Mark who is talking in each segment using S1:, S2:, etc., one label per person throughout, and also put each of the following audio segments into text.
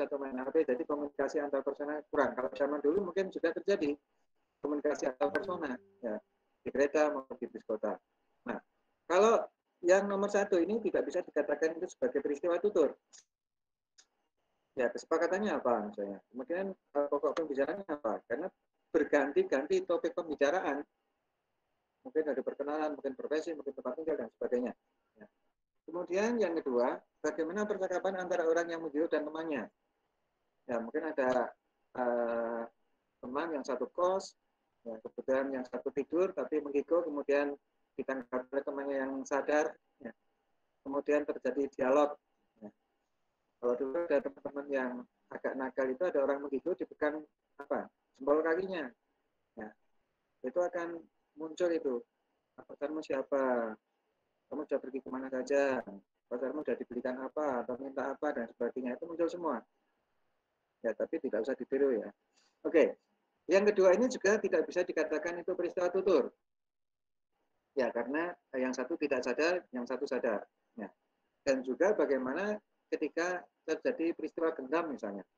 S1: atau main HP, jadi komunikasi antar persona kurang. Kalau zaman dulu mungkin sudah terjadi komunikasi antar persona, ya, di kereta maupun di bis kota. Nah, kalau yang nomor satu ini tidak bisa dikatakan itu sebagai peristiwa tutur. Ya, kesepakatannya apa misalnya? Kemudian pokok pembicaraannya apa? Karena berganti-ganti topik pembicaraan. Mungkin ada perkenalan, mungkin profesi, mungkin tempat tinggal, dan sebagainya. Ya. Kemudian yang kedua, bagaimana percakapan antara orang yang menjual dan temannya. Ya, mungkin ada teman yang satu kos, ya, kemudian yang satu tidur, tapi mengigau, kemudian ditangkap oleh temannya yang sadar, ya. Kemudian terjadi dialog. Ya. Kalau dulu ada teman-teman yang agak nakal itu ada orang menggigau dipegang apa jempol kakinya, ya. Itu akan muncul itu, pacarmu siapa, kamu sudah pergi kemana saja, pacarmu sudah dibelikan apa atau minta apa dan sebagainya, itu muncul semua, ya, tapi tidak usah ditiru, ya. Oke, yang kedua ini juga tidak bisa dikatakan itu peristiwa tutur, ya, karena yang satu tidak sadar, yang satu sadar, ya. Dan juga bagaimana ketika terjadi peristiwa gendam misalnya,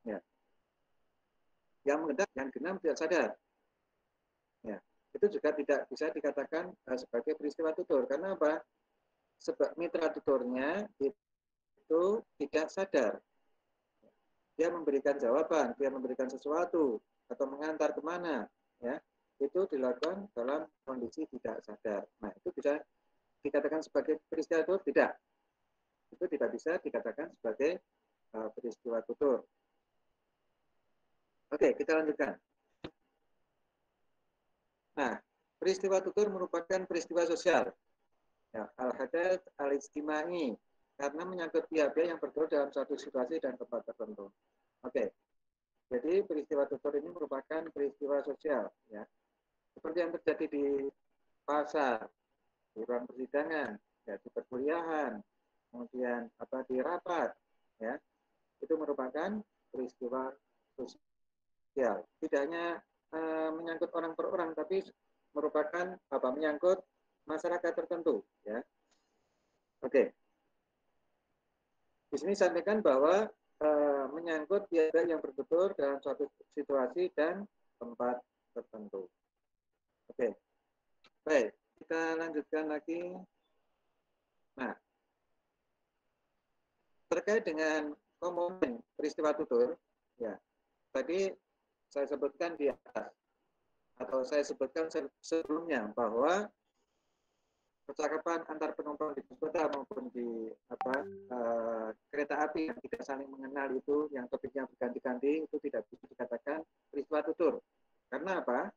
S1: ya, yang mengendam, yang genam tidak sadar, ya, itu juga tidak bisa dikatakan sebagai peristiwa tutur. Karena apa? Sebab mitra tuturnya itu tidak sadar, dia memberikan jawaban, dia memberikan sesuatu atau mengantar kemana, ya, itu dilakukan dalam kondisi tidak sadar. Nah, itu bisa dikatakan sebagai peristiwa tutur? Tidak, itu tidak bisa dikatakan sebagai peristiwa tutur. Oke, kita lanjutkan. Nah, peristiwa tutur merupakan peristiwa sosial, ya, al-hadath al-ijtimai, karena menyangkut pihak-pihak yang bergaul dalam suatu situasi dan tempat tertentu. Oke, jadi peristiwa tutur ini merupakan peristiwa sosial, ya, seperti yang terjadi di pasar, di ruang persidangan, ya, di perkuliahan, kemudian di rapat, ya, itu merupakan peristiwa sosial. Tidak hanya menyangkut orang per orang, tapi merupakan menyangkut masyarakat tertentu, ya. Oke. Di sini sampaikan bahwa menyangkut pihak yang bertutur dalam suatu situasi dan tempat tertentu. Oke. Baik, kita lanjutkan lagi. Nah, terkait dengan komponen peristiwa tutur, ya, tadi saya sebutkan di atas, atau saya sebutkan sebelumnya bahwa percakapan antar penumpang di bus kota maupun di kereta api yang tidak saling mengenal itu, yang topiknya berganti-ganti, itu tidak bisa dikatakan peristiwa tutur. Karena apa?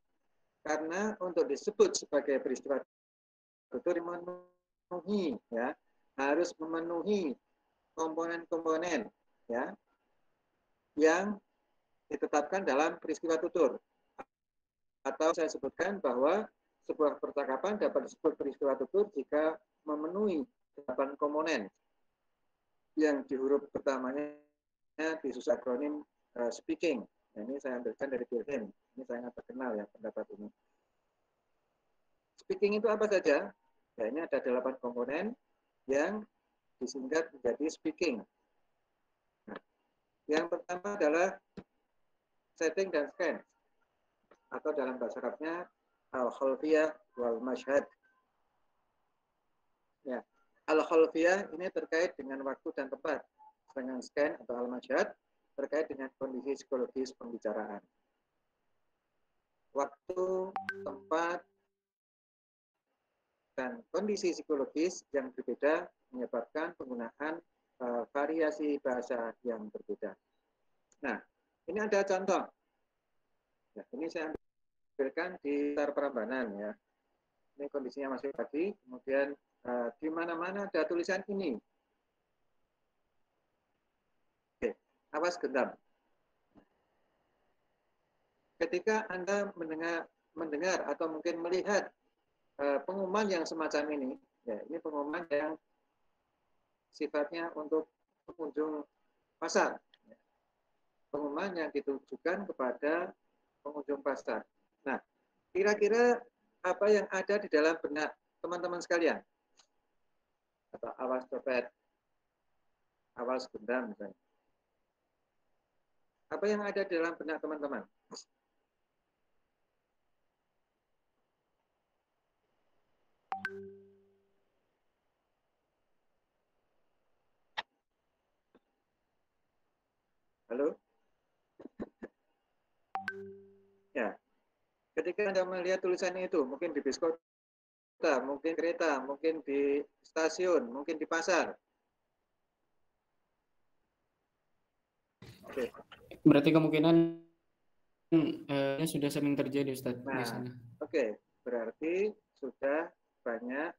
S1: Karena untuk disebut sebagai peristiwa tutur memenuhi, ya, harus memenuhi komponen-komponen, ya, yang ditetapkan dalam peristiwa tutur. Atau saya sebutkan bahwa sebuah percakapan dapat disebut peristiwa tutur jika memenuhi 8 komponen yang di huruf pertamanya disusun akronim speaking. Nah, ini saya ambilkan dari Durkheim. Ini sangat terkenal, ya, pendapat ini. Speaking itu apa saja? Ya, ini ada 8 komponen yang disingkat menjadi speaking. Nah, yang pertama adalah setting dan scan, atau dalam bahasa Arabnya al-khalfiyah wal mashhad. Ya, al-khalfiyah ini terkait dengan waktu dan tempat, sedangkan scan atau al-mashhad terkait dengan kondisi psikologis pembicaraan. Waktu, tempat, dan kondisi psikologis yang berbeda menyebabkan penggunaan variasi bahasa yang berbeda. Nah, ini ada contoh. Ya, ini saya ambilkan di sekitar Prambanan, ya. Ini kondisinya masih pagi, kemudian di mana-mana ada tulisan ini. Oke, awas gendam. Ketika Anda mendengar atau mungkin melihat pengumuman yang semacam ini, ya, ini pengumuman yang sifatnya untuk pengunjung pasar. Pengumuman yang ditujukan kepada pengunjung pasar. Nah, kira-kira apa yang ada di dalam benak teman-teman sekalian? Atau awas copet, awas gendam misalnya. Apa yang ada di dalam benak teman-teman? Halo? Ya, ketika Anda melihat tulisan itu, mungkin di bis kota, mungkin kereta, mungkin di stasiun, mungkin di pasar. Oke.
S2: Berarti kemungkinan sudah sering terjadi, Ustadz, di sana.
S1: Oke. Berarti sudah banyak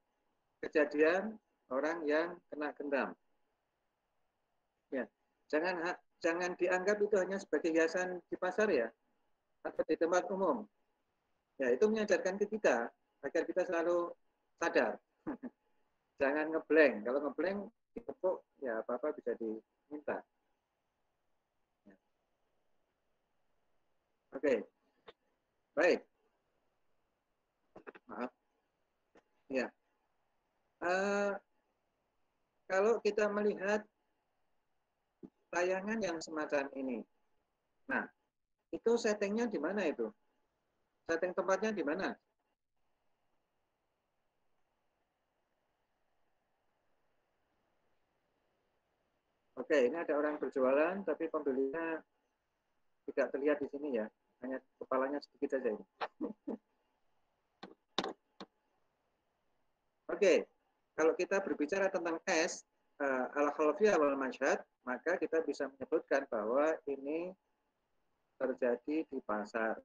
S1: kejadian orang yang kena gendam. Ya, jangan dianggap itu hanya sebagai hiasan di pasar ya, atau di tempat umum. Ya, itu mengajarkan ke kita agar kita selalu sadar. Jangan ngeblank. Kalau ngeblank ditepuk, ya apa-apa bisa diminta. Ya. Oke, baik. Maaf. Ya. Kalau kita melihat tayangan yang semacam ini, nah itu settingnya di mana itu? Setting tempatnya di mana? Oke, ini ada orang berjualan, tapi pembelinya tidak terlihat di sini ya, hanya kepalanya sedikit saja ini. Oke, kalau kita berbicara tentang S, al-khalfiyah wal masyhad, maka kita bisa menyebutkan bahwa ini terjadi di pasar.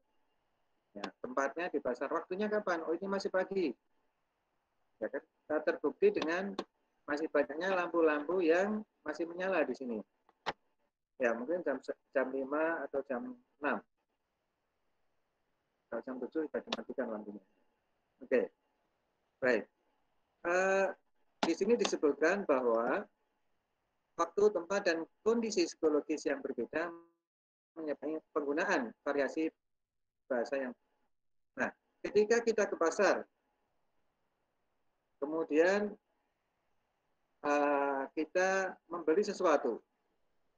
S1: Ya, tempatnya di pasar. Waktunya kapan? Oh, ini masih pagi. Ya kan? Terbukti dengan masih banyaknya lampu-lampu yang masih menyala di sini. Ya, mungkin jam 5 atau jam 6. Kalau jam 7 sudah dimatikan lampunya. Oke, baik. Di sini disebutkan bahwa waktu, tempat, dan kondisi psikologis yang berbeda menyebabkan penggunaan variasi bahasa yang. Nah, ketika kita ke pasar, kemudian kita membeli sesuatu.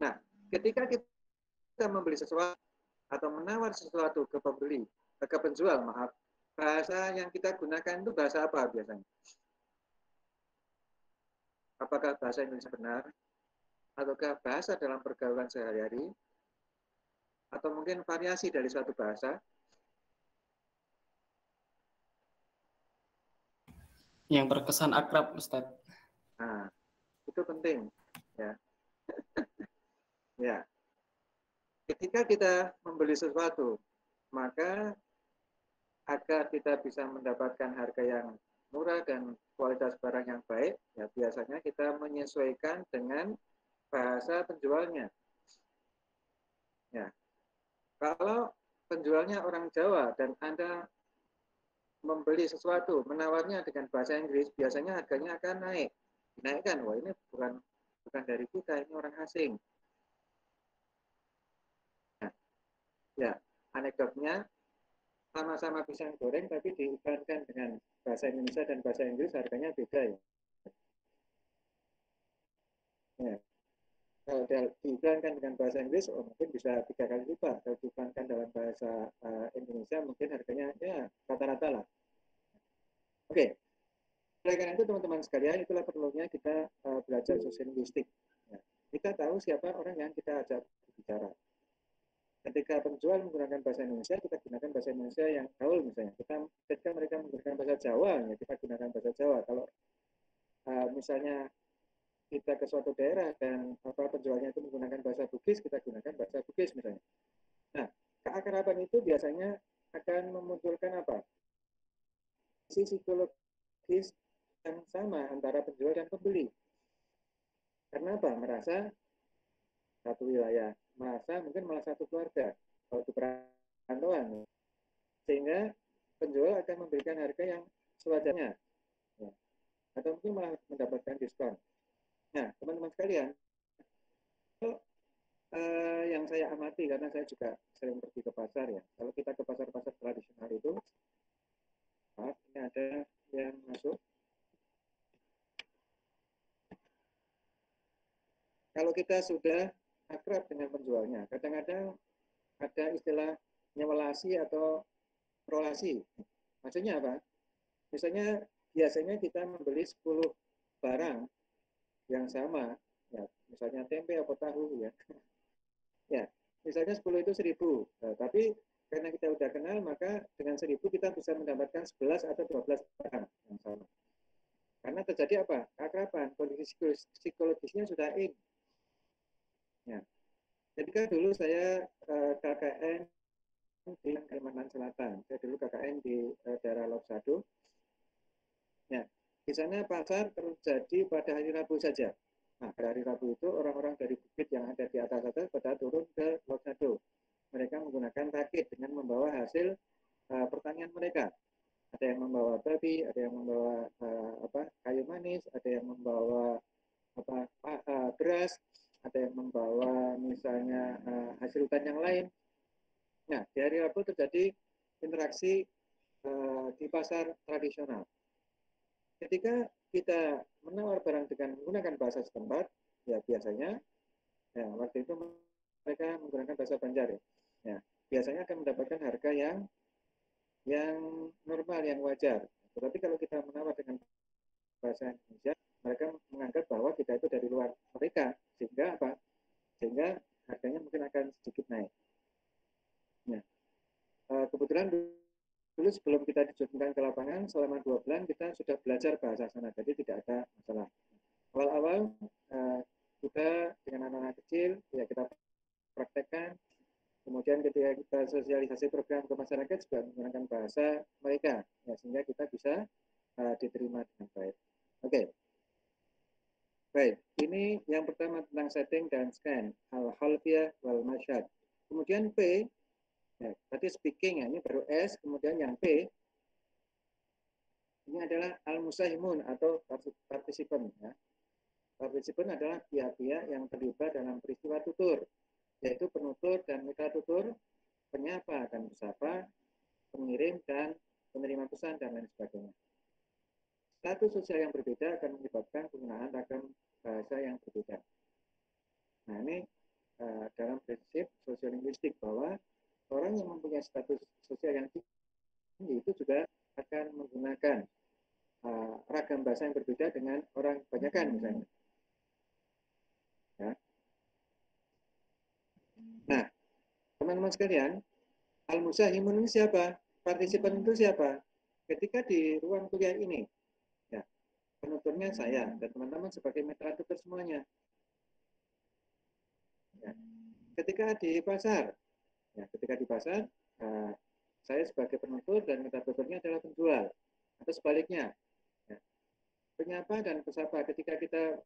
S1: Nah, ketika kita membeli sesuatu atau menawar sesuatu ke pembeli, ke penjual, maaf, bahasa yang kita gunakan itu bahasa apa biasanya? Apakah bahasa Indonesia benar? Ataukah bahasa dalam pergaulan sehari-hari? Atau mungkin variasi dari suatu bahasa?
S2: Yang terkesan akrab, Ustadz.
S1: Nah, itu penting. Ya. Ya. Ketika kita membeli sesuatu, maka agar kita bisa mendapatkan harga yang murah dan kualitas barang yang baik, ya biasanya kita menyesuaikan dengan bahasa penjualnya. Ya. Kalau penjualnya orang Jawa dan Anda membeli sesuatu, menawarnya dengan bahasa Inggris, biasanya harganya akan naik. Dinaikkan, wah ini bukan dari kita, ini orang asing. Nah, ya, anekdotnya sama-sama pisang goreng tapi diiklankan dengan bahasa Indonesia dan bahasa Inggris harganya beda ya. Ya. Kalau diiklankan dengan bahasa Inggris, oh, mungkin bisa 3 kali lipat. Kalau diiklankan dalam bahasa Indonesia, mungkin harganya ya rata-rata lah. Oke, oleh karena itu teman-teman sekalian, itulah perlunya kita belajar sosiolinguistik. Ya. Kita tahu siapa orang yang kita ajak berbicara. Ketika penjual menggunakan bahasa Indonesia, kita gunakan bahasa Indonesia yang gaul misalnya. Ketika mereka menggunakan bahasa Jawa, ya kita gunakan bahasa Jawa. Kalau misalnya kita ke suatu daerah dan penjualnya itu menggunakan bahasa Bugis, kita gunakan bahasa Bugis misalnya. Nah, keakraban itu biasanya akan memunculkan apa? Sisi psikologis yang sama antara penjual dan pembeli. Karena apa? Merasa satu wilayah, merasa mungkin malah satu keluarga. Kalau di perantauan, sehingga penjual akan memberikan harga yang sewajarnya, ya. Atau mungkin malah mendapatkan diskon. Nah, teman-teman sekalian, yang saya amati karena saya juga sering pergi ke pasar ya. Kalau kita ke pasar-pasar tradisional itu, maaf, ini ada yang masuk. Kalau kita sudah akrab dengan penjualnya. Kadang-kadang ada istilah nyewelasi atau prolasi. Maksudnya apa? Misalnya biasanya kita membeli 10 barang yang sama, ya, misalnya tempe atau tahu ya. Ya, misalnya 10 itu 1.000. Nah, tapi karena kita udah kenal, maka dengan 1.000 kita bisa mendapatkan 11 atau 12 barang yang sama. Karena terjadi apa? Keakraban, kondisi psikologisnya sudah in. Ya. Ketika dulu saya KKN di Kalimantan Selatan, saya dulu KKN di daerah Loksado. Ya, di sana pasar terjadi pada hari Rabu saja. Nah, pada hari Rabu itu orang-orang dari bukit yang ada di atas pada turun ke Loksado. Mereka menggunakan rakit dengan membawa hasil pertanian mereka. Ada yang membawa babi, ada yang membawa kayu manis, ada yang membawa beras, ada yang membawa misalnya hasil hutan yang lain. Nah, di hari Rabu terjadi interaksi di pasar tradisional. Ketika kita menawar barang dengan menggunakan bahasa setempat, ya biasanya, ya waktu itu mereka menggunakan bahasa Banjar ya. Ya, biasanya akan mendapatkan harga yang normal, yang wajar. Tetapi kalau kita menawar dengan bahasa Indonesia, mereka menganggap bahwa kita itu dari luar mereka, sehingga apa? Sehingga harganya mungkin akan sedikit naik. Nah, kebetulan dulu sebelum kita dijunkan ke lapangan, selama 2 bulan kita sudah belajar bahasa sana, jadi tidak ada masalah. Awal-awal kita dengan anak-anak kecil, ya kita praktekkan. Kemudian ketika kita sosialisasi program ke masyarakat juga menggunakan bahasa mereka, ya, sehingga kita bisa diterima dengan baik. Oke. Baik, ini yang pertama tentang setting dan scan, al-halfiyah wal masyad. Kemudian P, ya, tadi speaking, ya, ini baru S, kemudian yang P, ini adalah al-musahimun atau partisipan. Ya. Partisipan adalah pihak-pihak yang terlibat dalam peristiwa tutur, yaitu penutur dan mitra tutur, penyapa dan pesapa, pengirim dan penerima pesan, dan lain sebagainya. Status sosial yang berbeda akan menyebabkan penggunaan ragam bahasa yang berbeda. Nah, ini dalam prinsip sosiolinguistik bahwa orang yang mempunyai status sosial yang tinggi itu juga akan menggunakan ragam bahasa yang berbeda dengan orang kebanyakan misalnya. Ya. Nah, teman-teman sekalian, al-musahimun ini siapa? Partisipan itu siapa? Ketika di ruang kuliah ini, ya, penuturnya saya dan teman-teman sebagai mitra tutur semuanya. Ya. Ketika di pasar, saya sebagai penutur dan mitra tuturnya adalah penjual, atau sebaliknya. Ya. Penyapa dan pesapa, ketika kita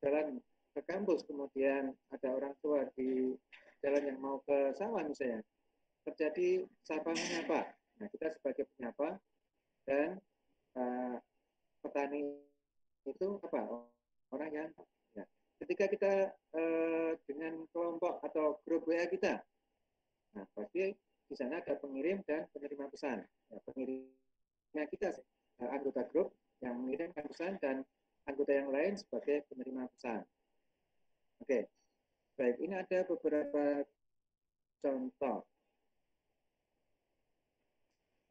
S1: jalan ke kampus, kemudian ada orang tua di jalan yang mau ke sawah misalnya, terjadi sapa menyapa. Nah, kita sebagai penyapa dan petani itu apa? Orang yang, ya. Ketika kita dengan kelompok atau grup WA kita, nah pasti di sana ada pengirim dan penerima pesan. Ya, pengirimnya kita anggota grup yang mengirimkan pesan dan anggota yang lain sebagai penerima pesan. Oke, baik. Ini ada beberapa contoh.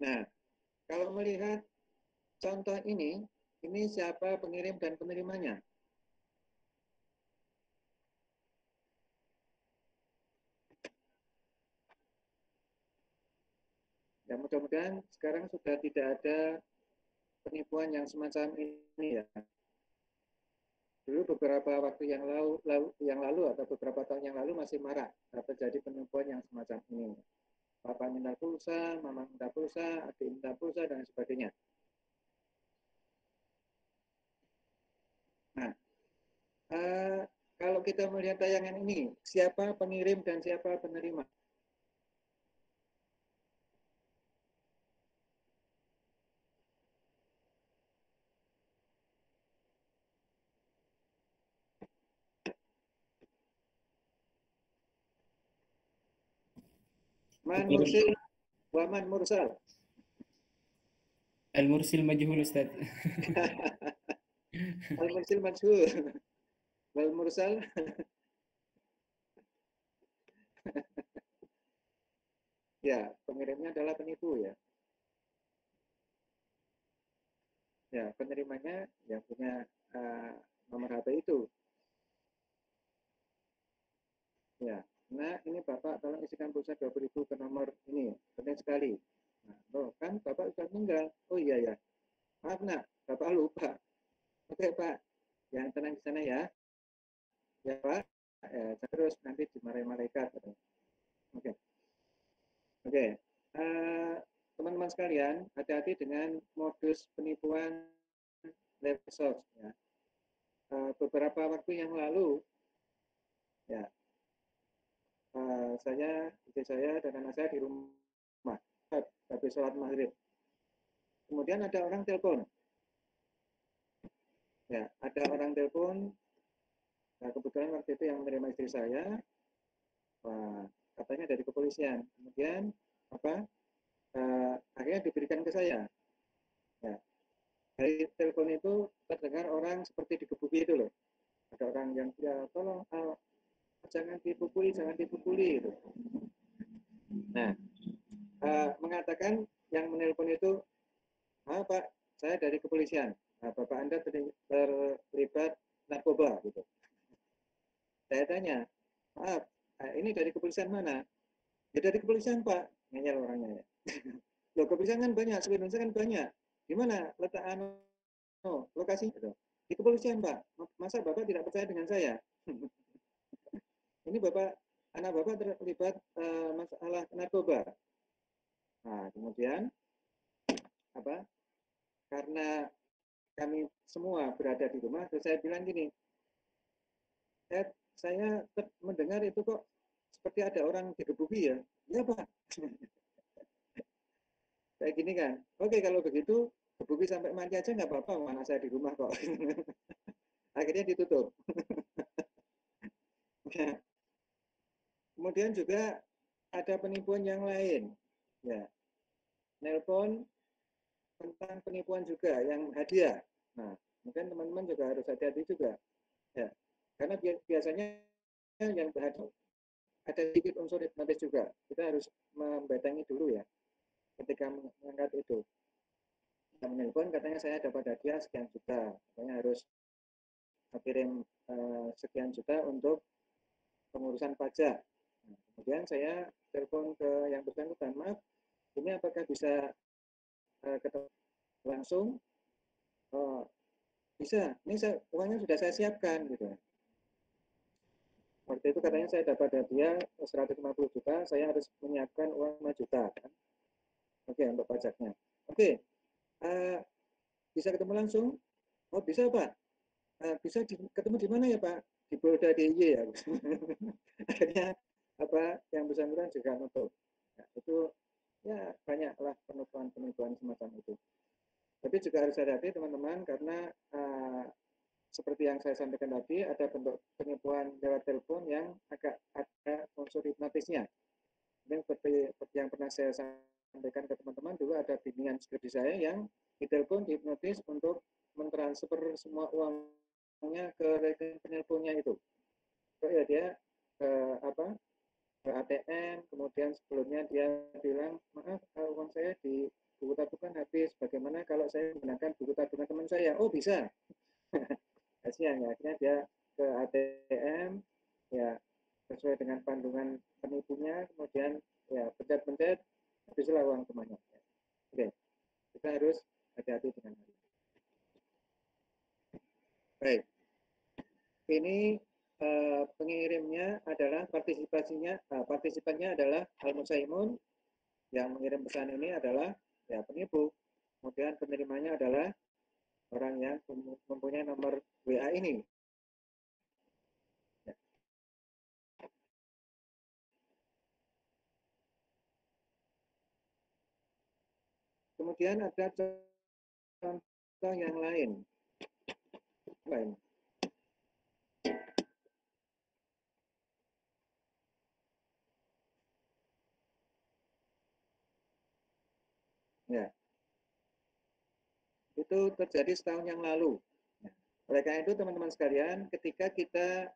S1: Nah, kalau melihat contoh ini siapa pengirim dan penerimanya? Ya, mudah-mudahan sekarang sudah tidak ada penipuan yang semacam ini ya. Dulu beberapa waktu yang lalu atau beberapa tahun yang lalu masih marak terjadi penipuan yang semacam ini. Papa minta pulsa, mama minta pulsa, adik minta pulsa, dan sebagainya. Nah, kalau kita melihat tayangan ini, siapa pengirim dan siapa penerima? Man mursil, waman mursal.
S2: Al-mursil majhul Ustaz.
S1: Al mursil majhul. Wal mursal Ya, pengirimnya adalah penipu ya. Ya, penerimanya yang punya nomor HP itu. Ya, nah ini Bapak tolong isikan pulsa 20.000 ke nomor ini, penting sekali. Nah, oh, kan Bapak sudah meninggal. Oh iya ya, maaf nak, Bapak lupa. Oke Pak, yang tenang di sana ya. Ya Pak, terus nanti dimarahi malaikat. Oke, oke. Teman-teman sekalian, hati-hati dengan modus penipuan Leversoft. Ya. Beberapa waktu yang lalu, ya, istri saya dan anak saya di rumah habis sholat maghrib. Kemudian ada orang telepon, ya, ada orang telepon. Nah, kebetulan waktu itu yang menerima istri saya, katanya dari kepolisian. Kemudian apa? Akhirnya diberikan ke saya. Ya, dari telepon itu terdengar orang seperti digebuki itu loh. Ada orang yang ya tolong jangan dipukuli, jangan dipukuli itu. Nah, mengatakan yang menelpon itu, Pak, saya dari kepolisian. Bapak Anda terlibat narkoba gitu. Saya tanya, maaf, ini dari kepolisian mana? Ya dari kepolisian Pak, ngeyel orangnya ya. Loh kepolisian kan banyak, seluruh Indonesia kan banyak. Di mana letak lokasi? Gitu. Di kepolisian Pak. Masa Bapak tidak percaya dengan saya? Ini anak Bapak terlibat masalah narkoba. Nah kemudian apa? Karena kami semua berada di rumah, terus saya bilang gini, saya mendengar itu kok seperti ada orang digebuki ya. Ya Pak. Kayak gini kan. Oke kalau begitu gebuki sampai mati aja nggak apa-apa, mana saya di rumah kok. Akhirnya ditutup. Nah, kemudian juga ada penipuan yang lain. Ya, nelpon tentang penipuan juga yang hadiah. Nah, mungkin teman-teman juga harus hati-hati juga. Ya, karena biasanya yang berhadiah ada sedikit unsur hipnotis juga. Kita harus membatangi dulu ya ketika mengangkat itu. Yang menelpon katanya saya dapat hadiah sekian juta, katanya harus kirim sekian juta untuk pengurusan pajak. Nah, kemudian saya telepon ke yang bersangkutan, maaf, ini apakah bisa ketemu langsung? Oh, bisa, ini uangnya sudah saya siapkan gitu. Waktu itu katanya saya dapat hadiah 150 juta, saya harus menyiapkan uang 5 juta. Kan? Oke, untuk pajaknya. Oke, bisa ketemu langsung? Oh bisa Pak. Bisa ketemu di mana ya Pak? Di Polda DIY ya. Akhirnya yang bersangkutan juga nutup. Nah, itu ya banyaklah penipuan semacam itu. Tapi juga harus hati-hati teman-teman karena seperti yang saya sampaikan tadi ada bentuk penipuan lewat telepon yang agak ada unsur hipnotisnya. Mungkin seperti yang pernah saya sampaikan ke teman-teman dulu ada bimbingan skripsi saya yang ditelepon dihipnotis untuk mentransfer semua uangnya ke rekening penelponnya itu. So, ya dia ke ke ATM, kemudian sebelumnya dia bilang maaf uang saya di buku tabungan habis. Bagaimana kalau saya menggunakan buku tabungan teman saya? Oh bisa. Kasihan ya, akhirnya dia ke ATM ya sesuai dengan panduan penipunya, kemudian ya pencet-pencet habislah uang temannya. Oke, kita harus hati-hati dengan hal ini. Baik, ini pengirimnya adalah partisipannya adalah Al-Musaimun, yang mengirim pesan ini adalah ya penipu. Kemudian penerimanya adalah orang yang mempunyai nomor WA ini. Ya. Kemudian ada contoh yang lain. Ya, itu terjadi setahun yang lalu. Oleh karena itu teman-teman sekalian, ketika kita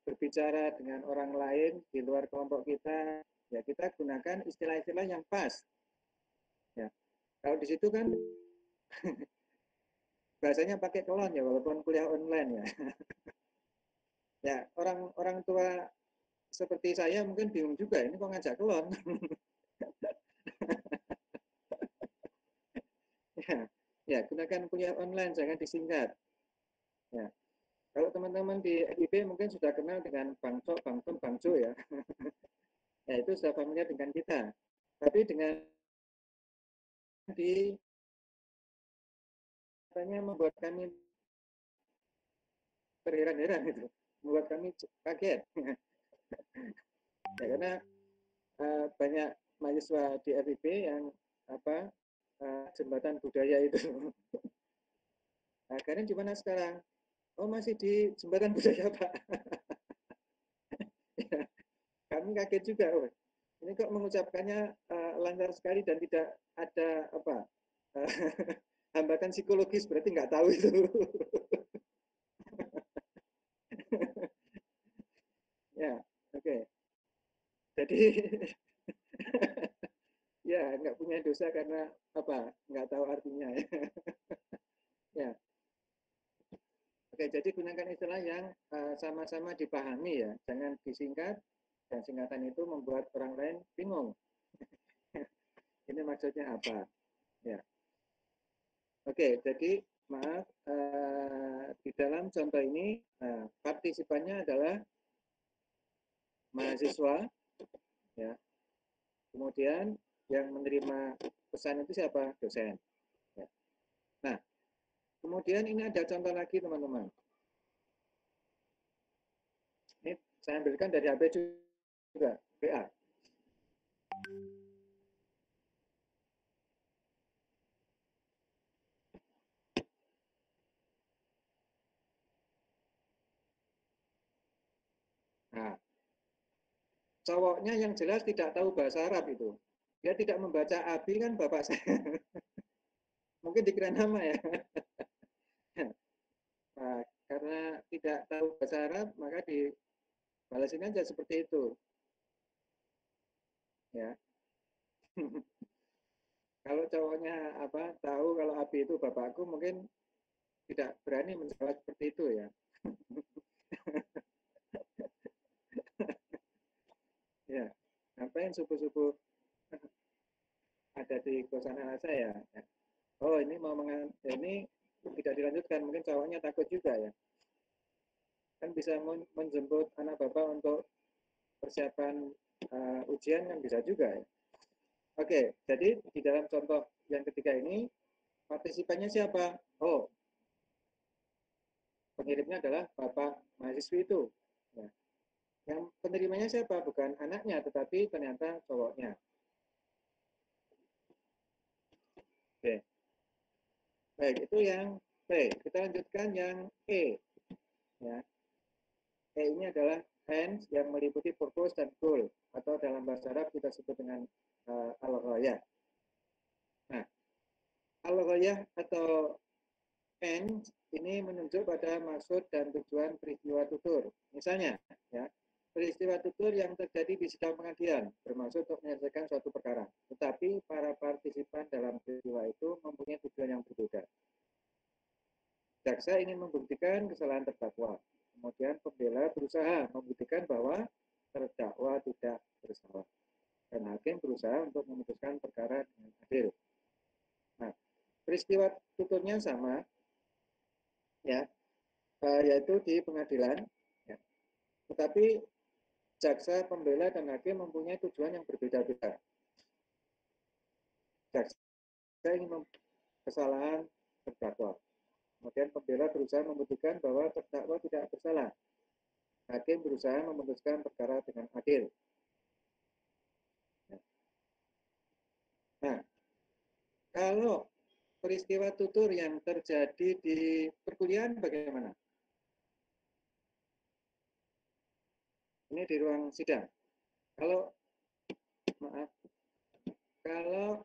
S1: berbicara dengan orang lain di luar kelompok kita, ya kita gunakan istilah-istilah yang pas. Ya, kalau di situ kan bahasanya pakai kelon ya, walaupun kuliah online ya. Ya, orang tua seperti saya mungkin bingung juga, ini kok ngajak kelon. Ya, ya, gunakan kuliah online, jangan disingkat. Ya, kalau teman-teman di FIB mungkin sudah kenal dengan Bang Cok, Bang Tom, Bang Jo ya. Ya, itu sudah familiar dengan kita. Tapi dengan di katanya membuat kami terheran-heran itu, membuat kami kaget. Ya, karena banyak mahasiswa di FIB yang apa jembatan budaya itu. Nah, kalian di mana sekarang? Oh, masih di jembatan budaya, Pak. Ya, kami kaget juga. Oh, ini kok mengucapkannya lancar sekali dan tidak ada apa hambatan psikologis, berarti nggak tahu itu. Ya, oke. Okay. Jadi ya nggak punya dosa karena apa? Nggak tahu artinya ya. Ya, oke. Jadi gunakan istilah yang sama-sama dipahami ya, jangan disingkat. Dan singkatan itu membuat orang lain bingung. Ini maksudnya apa? Ya, oke. Jadi maaf di dalam contoh ini partisipannya adalah mahasiswa, ya. Kemudian yang menerima pesan itu siapa? Dosen. Ya. Nah, kemudian ini ada contoh lagi teman-teman. Ini saya ambilkan dari HP juga, PA. Nah, cowoknya yang jelas tidak tahu bahasa Arab itu. Dia tidak membaca Abi kan bapak saya. Mungkin dikira nama ya. Nah, karena tidak tahu bahasa Arab, maka dibalasin aja seperti itu. Ya. Kalau cowoknya apa tahu kalau Abi itu bapakku, mungkin tidak berani menjawab seperti itu ya. Ya, ngapain subuh-subuh ada di kosan anak saya? Ya. Oh, ini ini tidak dilanjutkan, mungkin cowoknya takut juga ya. Kan bisa menjemput anak bapak untuk persiapan ujian kan bisa juga ya. Oke, jadi di dalam contoh yang ketiga ini partisipannya siapa? Oh, pengirimnya adalah bapak mahasiswi itu. Ya. Yang penerimanya siapa? Bukan anaknya, tetapi ternyata cowoknya. Oke, baik itu yang B. Kita lanjutkan yang E. Ya. E ini adalah ends yang meliputi purpose dan goal, atau dalam bahasa Arab kita sebut dengan al-ghayah. Nah, al-ghayah atau end ini menunjuk pada maksud dan tujuan peristiwa tutur. Misalnya, ya, peristiwa tutur yang terjadi di sidang pengadilan bermaksud untuk menyelesaikan suatu perkara. Tetapi para partisipan dalam peristiwa itu mempunyai tujuan yang berbeda. Jaksa ingin membuktikan kesalahan terdakwa. Kemudian pembela berusaha membuktikan bahwa terdakwa tidak bersalah. Dan hakim berusaha untuk memutuskan perkara dengan adil. Nah, peristiwa tuturnya sama, ya, yaitu di pengadilan. Ya. Tetapi jaksa, pembela, dan hakim mempunyai tujuan yang berbeda-beda. Jaksa ingin kesalahan terdakwa. Kemudian pembela berusaha membuktikan bahwa terdakwa tidak bersalah. Hakim berusaha memutuskan perkara dengan adil. Nah, kalau peristiwa tutur yang terjadi di perkuliahan bagaimana? Ini di ruang sidang. Kalau maaf, kalau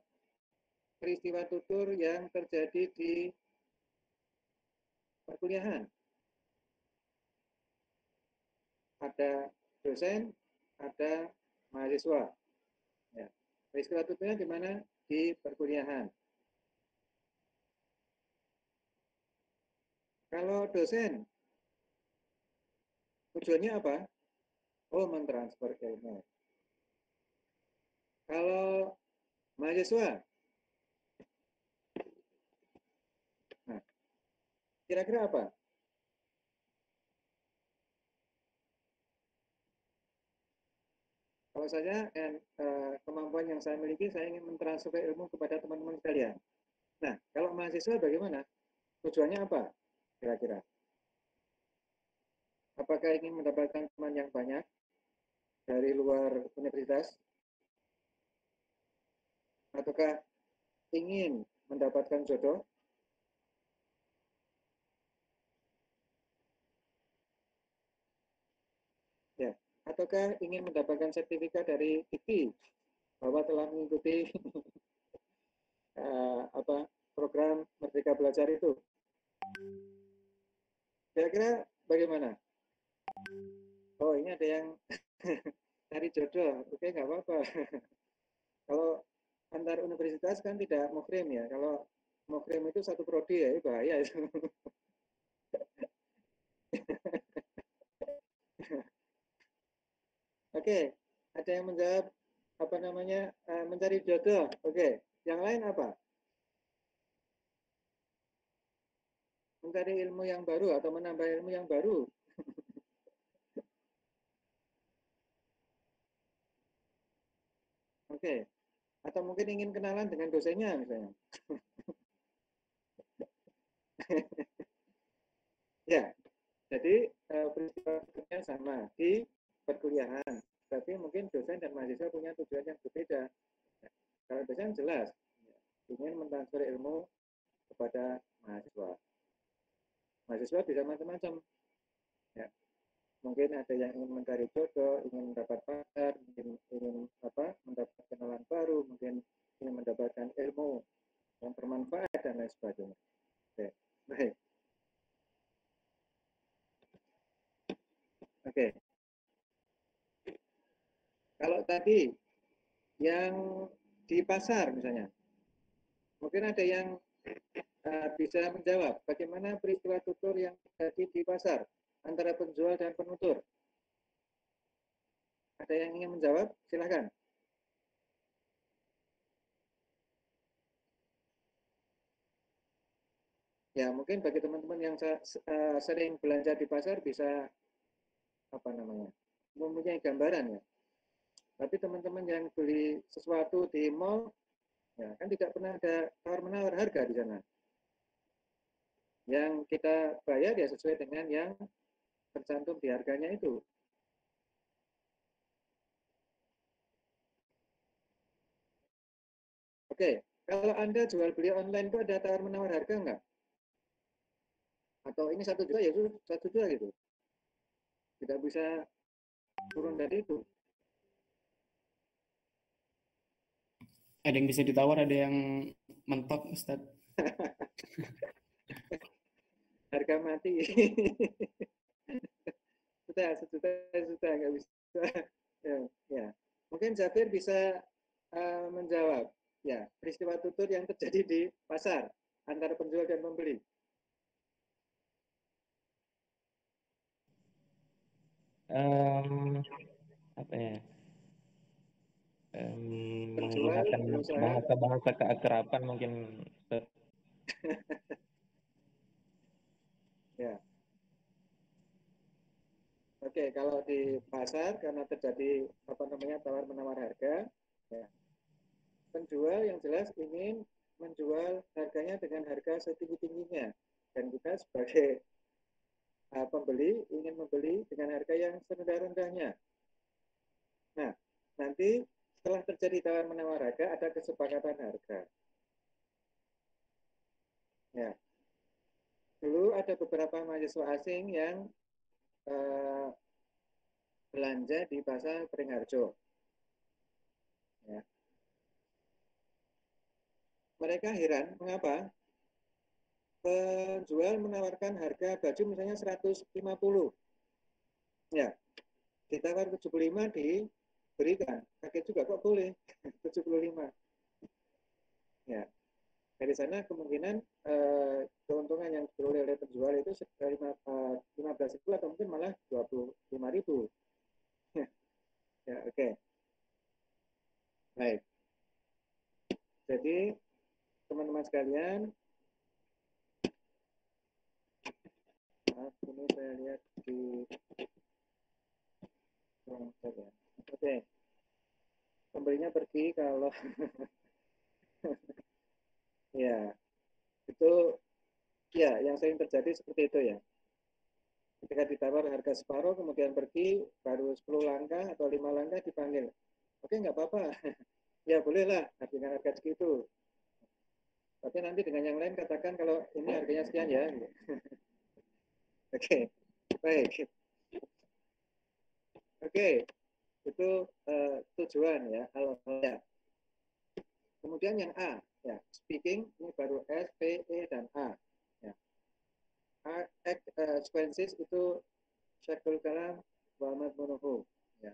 S1: peristiwa tutur yang terjadi di perkuliahan, ada dosen, ada mahasiswa. Ya. Peristiwa tuturnya di mana? Di perkuliahan. Kalau dosen, tujuannya apa? Oh, mentransfer ilmu. Kalau mahasiswa, nah, kira-kira apa? Kalau saya kemampuan yang saya miliki, saya ingin mentransfer ilmu kepada teman-teman sekalian. Nah, kalau mahasiswa bagaimana? Tujuannya apa? Kira-kira? Apakah ingin mendapatkan teman yang banyak dari luar universitas? Ataukah ingin mendapatkan jodoh? Ya. Ataukah ingin mendapatkan sertifikat dari IKI bahwa telah mengikuti program Merdeka Belajar itu? Kira-kira bagaimana? Oh, ini ada yang cari jodoh. Oke, nggak apa-apa. Kalau antar universitas kan tidak muhrim ya. Kalau muhrim itu satu prodi ya, bahaya itu. Oke, ada yang menjawab apa namanya mencari jodoh. Oke, yang lain apa? Mencari ilmu yang baru atau menambah ilmu yang baru. Oke, atau mungkin ingin kenalan dengan dosennya misalnya. Ya, jadi peristiwa sama di perkuliahan. Tapi mungkin dosen dan mahasiswa punya tujuan yang berbeda. Kalau dosen jelas ingin mentransfer ilmu kepada mahasiswa. Mahasiswa bisa macam-macam. Ya. Mungkin ada yang ingin mencari jodoh, ingin mendapat pacar, ingin mendapat kenalan baru, mungkin ingin mendapatkan ilmu yang bermanfaat dan lain sebagainya. Oke, baik. Oke. Kalau tadi yang di pasar misalnya, mungkin ada yang bisa menjawab bagaimana peristiwa tutur yang terjadi di pasar antara penjual dan penutur. Ada yang ingin menjawab? Silakan. Ya, mungkin bagi teman-teman yang sering belanja di pasar bisa apa namanya mempunyai gambaran ya. Tapi teman-teman yang beli sesuatu di mall, ya kan tidak pernah ada tawar-menawar harga di sana. Yang kita bayar ya sesuai dengan yang tercantum di harganya itu. Oke, kalau Anda jual beli online itu ada tawar-menawar harga enggak? Atau ini 1 juta ya itu 1 juta gitu. Tidak bisa turun dari itu.
S2: Ada yang bisa ditawar, ada yang mentok, Ustaz.
S1: Harga mati. Sudah, 1 juta sudah nggak bisa. Ya, ya. Mungkin Jafir bisa menjawab. Ya, peristiwa tutur yang terjadi di pasar antara penjual dan pembeli.
S3: Apa ya?
S1: Penjual
S3: Menggunakan
S1: berusaha.
S3: bahasa-bahasa keakraban mungkin.
S1: Ya. Oke, kalau di pasar karena terjadi tawar menawar harga, ya, penjual yang jelas ingin menjual harganya dengan harga setinggi tingginya, dan kita sebagai pembeli ingin membeli dengan harga yang serendah rendahnya. Nah, nanti setelah terjadi tawar menawar harga ada kesepakatan harga. Ya, dulu ada beberapa mahasiswa asing yang belanja di pasar Beringharjo. Ya. Mereka heran mengapa penjual menawarkan harga baju misalnya 150. Ya. ditawar 75 diberikan. Kaget juga kok boleh 75. Ya, dari sana kemungkinan keuntungan yang diperoleh oleh penjual itu 15.000 atau mungkin malah 25.000. Ya, oke. Baik. Jadi teman-teman sekalian, ini saya lihat di oke. Pembelinya pergi kalau ya, itu ya yang sering terjadi seperti itu ya. Ketika ditawar harga separuh kemudian pergi baru 10 langkah atau 5 langkah dipanggil. Oke, nggak apa-apa. Ya bolehlah dengan harga segitu. Tapi nanti dengan yang lain katakan kalau ini harganya sekian ya. Oke, baik. Oke, itu tujuan ya, ya. Kemudian yang A, ya, speaking ini baru S, P, E dan A. Ya. Sequences itu syakul kalam wa madmunuhu. Ya.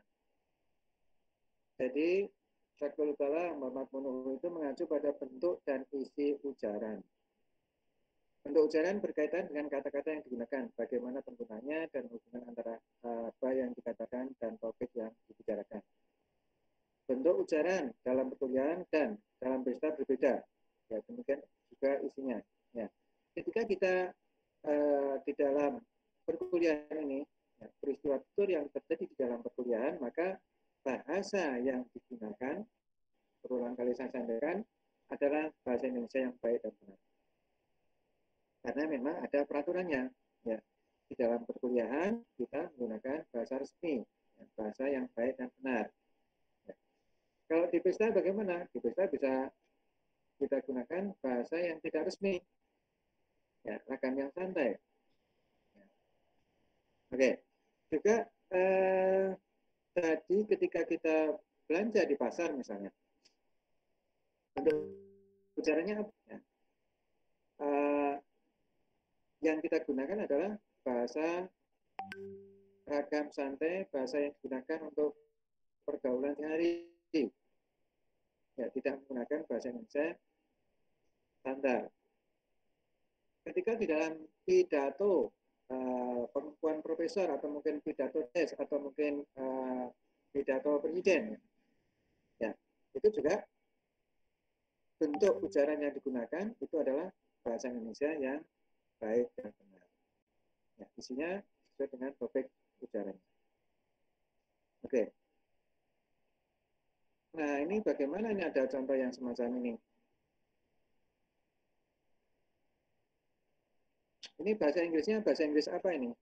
S1: Jadi syakul kalam wa madmunuhu itu mengacu pada bentuk dan isi ujaran. Bentuk ujaran berkaitan dengan kata-kata yang digunakan, bagaimana penggunanya dan hubungan antara apa yang dikatakan dan topik yang dibicarakan. Bentuk ujaran dalam perkuliahan dan dalam pesta berbeda. Ya, demikian juga isinya. Ya. Ketika kita di dalam perkuliahan ini, ya, peristiwa tutur yang terjadi di dalam perkuliahan, maka bahasa yang digunakan, berulang kali saya sampaikan, adalah bahasa Indonesia yang baik dan benar. Karena memang ada peraturannya. Ya. Di dalam perkuliahan kita menggunakan bahasa resmi, ya, bahasa yang baik dan benar. Ya. Kalau di pesta bagaimana? Di pesta bisa kita gunakan bahasa yang tidak resmi, ya, ragam yang santai. Ya. Oke, juga tadi ketika kita belanja di pasar misalnya, untuk ujarannya apa? Ya. Yang kita gunakan adalah bahasa ragam santai, bahasa yang digunakan untuk pergaulan sehari. Ya, tidak menggunakan bahasa Indonesia standar. Ketika di dalam pidato pengukuhan profesor atau mungkin pidato tes atau mungkin pidato presiden, ya itu juga bentuk ujaran yang digunakan itu adalah bahasa Indonesia yang baik dan benar. Ya, isinya sesuai dengan topik ujaran. Oke. Nah, ini bagaimana ini ada contoh yang semacam ini. Ini bahasa Inggrisnya bahasa Inggris apa ini?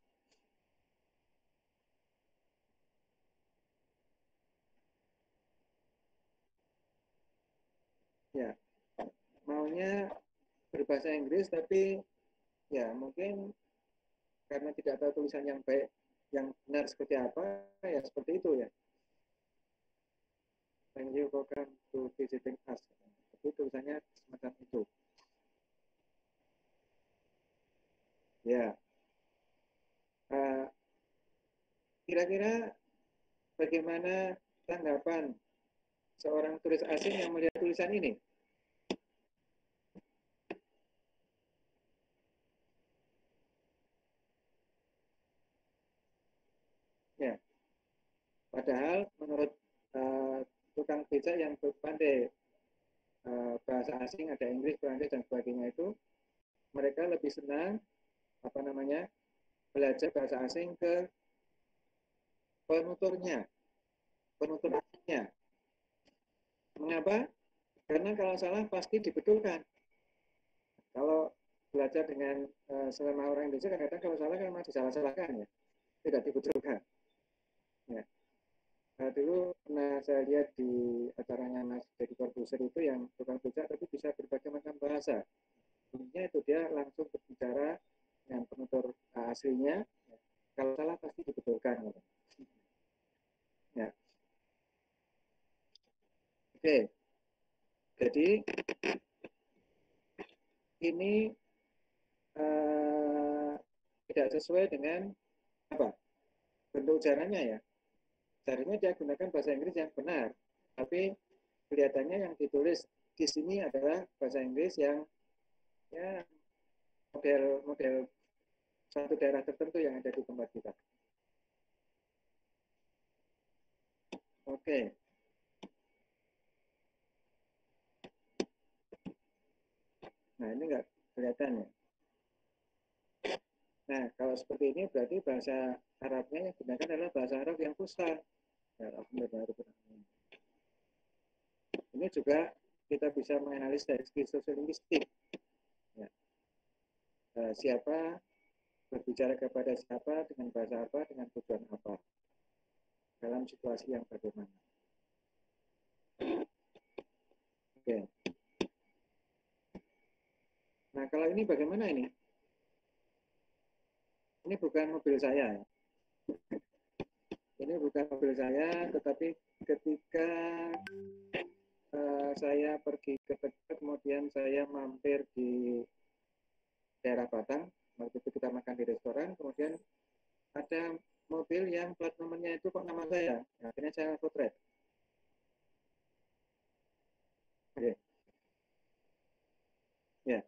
S1: Ya, maunya berbahasa Inggris tapi ya mungkin karena tidak tahu tulisan yang baik, yang benar seperti apa, ya seperti itu ya. Thank you for come to visiting us. Tapi tulisannya semacam itu. Ya, kira-kira bagaimana tanggapan seorang turis asing yang melihat tulisan ini? Ya, padahal menurut tukang beca yang pandai bahasa asing, ada Inggris, Perancis dan sebagainya itu, mereka lebih senang apa namanya belajar bahasa asing ke penuturnya, penutur asingnya. Mengapa? Karena kalau salah pasti dibetulkan. Kalau belajar dengan selama orang Indonesia kadang-kadang kalau salah kan masih salah-salahkan ya, tidak dibetulkan. Ya. Dulu pernah saya lihat di acaranya Mas Deddy Corbuzier itu yang tukang becak tapi bisa berbagai macam bahasa. Intinya itu dia langsung berbicara dengan penutur aslinya. Ya. Kalau salah pasti dibetulkan. Ya. Oke. Jadi ini tidak sesuai dengan apa bentuk ujarannya ya. seharusnya dia gunakan bahasa Inggris yang benar, tapi kelihatannya yang ditulis di sini adalah bahasa Inggris yang ya model satu daerah tertentu yang ada di tempat kita. Oke. Nah, ini enggak kelihatan ya. Nah, kalau seperti ini berarti bahasa Arabnya yang digunakan adalah bahasa Arab yang fusha. Ini juga kita bisa menganalisis dari segi sosiolinguistik. Ya. Siapa berbicara kepada siapa, dengan bahasa apa, dengan tujuan apa, dalam situasi yang bagaimana. Oke. Nah, kalau ini bagaimana ini? Ini bukan mobil saya. Ini bukan mobil saya, tetapi ketika saya pergi ke Tegal, kemudian saya mampir di daerah Batang. Waktu itu kita makan di restoran, kemudian ada mobil yang plat nomornya itu kok nama saya. Akhirnya saya potret. Oke. Ya,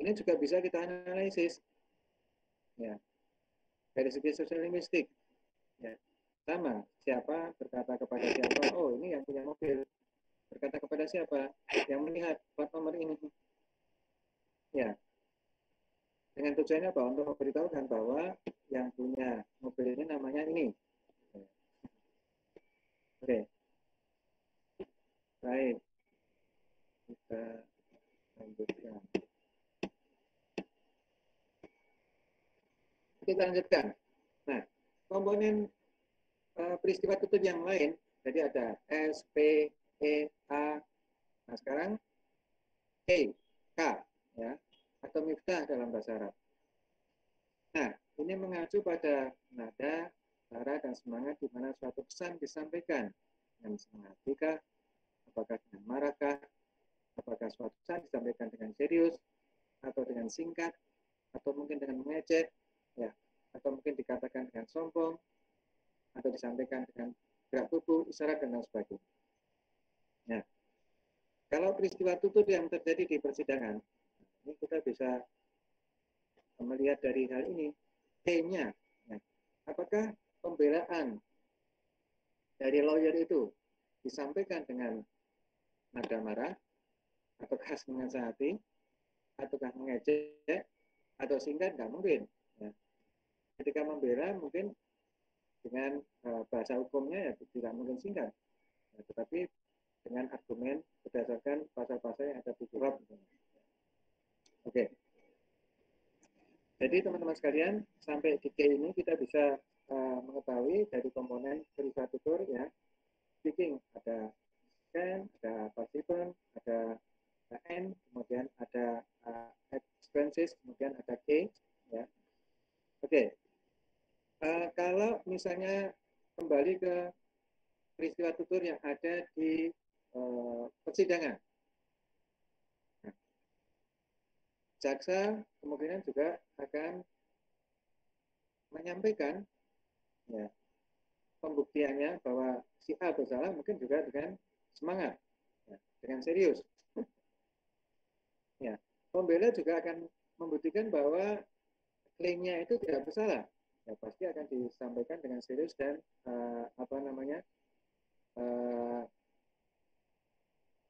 S1: ini juga bisa kita analisis. Ya, dari segi sosiolinguistik. Ya, sama. Siapa berkata kepada siapa? Oh, ini yang punya mobil. Berkata kepada siapa? Yang melihat plat nomor ini. Ya, dengan tujuannya apa? Untuk memberitahukan bahwa yang punya mobil ini namanya ini. Oke. Baik. Kita lanjutkan. Kita lanjutkan. Nah, komponen peristiwa tutur yang lain, jadi ada S, P, E, A. Nah, sekarang E, K, ya, atau miftah dalam bahasa Arab. Nah, ini mengacu pada nada, cara, dan semangat di mana suatu pesan disampaikan dengan semangat. Jika apakah dengan marahkah, apakah suatu pesan disampaikan dengan serius, atau dengan singkat, atau mungkin dengan mengejek, ya, atau mungkin dikatakan dengan sombong, atau disampaikan dengan gerak tubuh, isyarat, dan lain sebagainya. Nah, kalau peristiwa tutur yang terjadi di persidangan, ini kita bisa melihat dari hal ini, T-nya. Nah, apakah pembelaan dari lawyer itu disampaikan dengan nada marah, ataukah menasihati, ataukah mengejek, atau singkat? Nggak mungkin. Ya. Ketika membela mungkin dengan bahasa hukumnya ya tidak mungkin singkat, ya, tetapi dengan argumen berdasarkan pasal-pasal yang ada di kuhap. Oke. Jadi teman-teman sekalian, sampai di K ini kita bisa mengetahui dari komponen peristiwa tutur ya. Speaking ada can, ada participle, ada N, kemudian ada expenses, kemudian ada K ya. Oke. Kalau misalnya kembali ke peristiwa tutur yang ada di persidangan. Nah, jaksa kemungkinan juga akan menyampaikan ya, pembuktiannya bahwa si A bersalah mungkin juga dengan semangat, ya, dengan serius. Ya, pembela juga akan membuktikan bahwa klaimnya itu tidak bersalah. Ya, pasti akan disampaikan dengan serius dan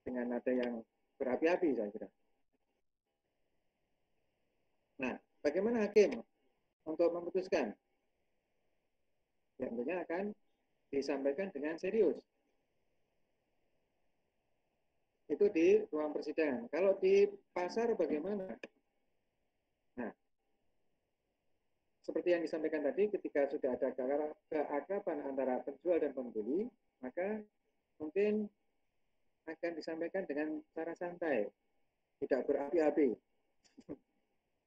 S1: dengan nada yang berapi-api saya kira. Nah, bagaimana hakim untuk memutuskan? Ya, tentunya akan disampaikan dengan serius. Itu di ruang persidangan. Kalau di pasar bagaimana? Nah, seperti yang disampaikan tadi, ketika sudah ada keakraban antara penjual dan pembeli, maka mungkin akan disampaikan dengan cara santai, tidak berapi-api.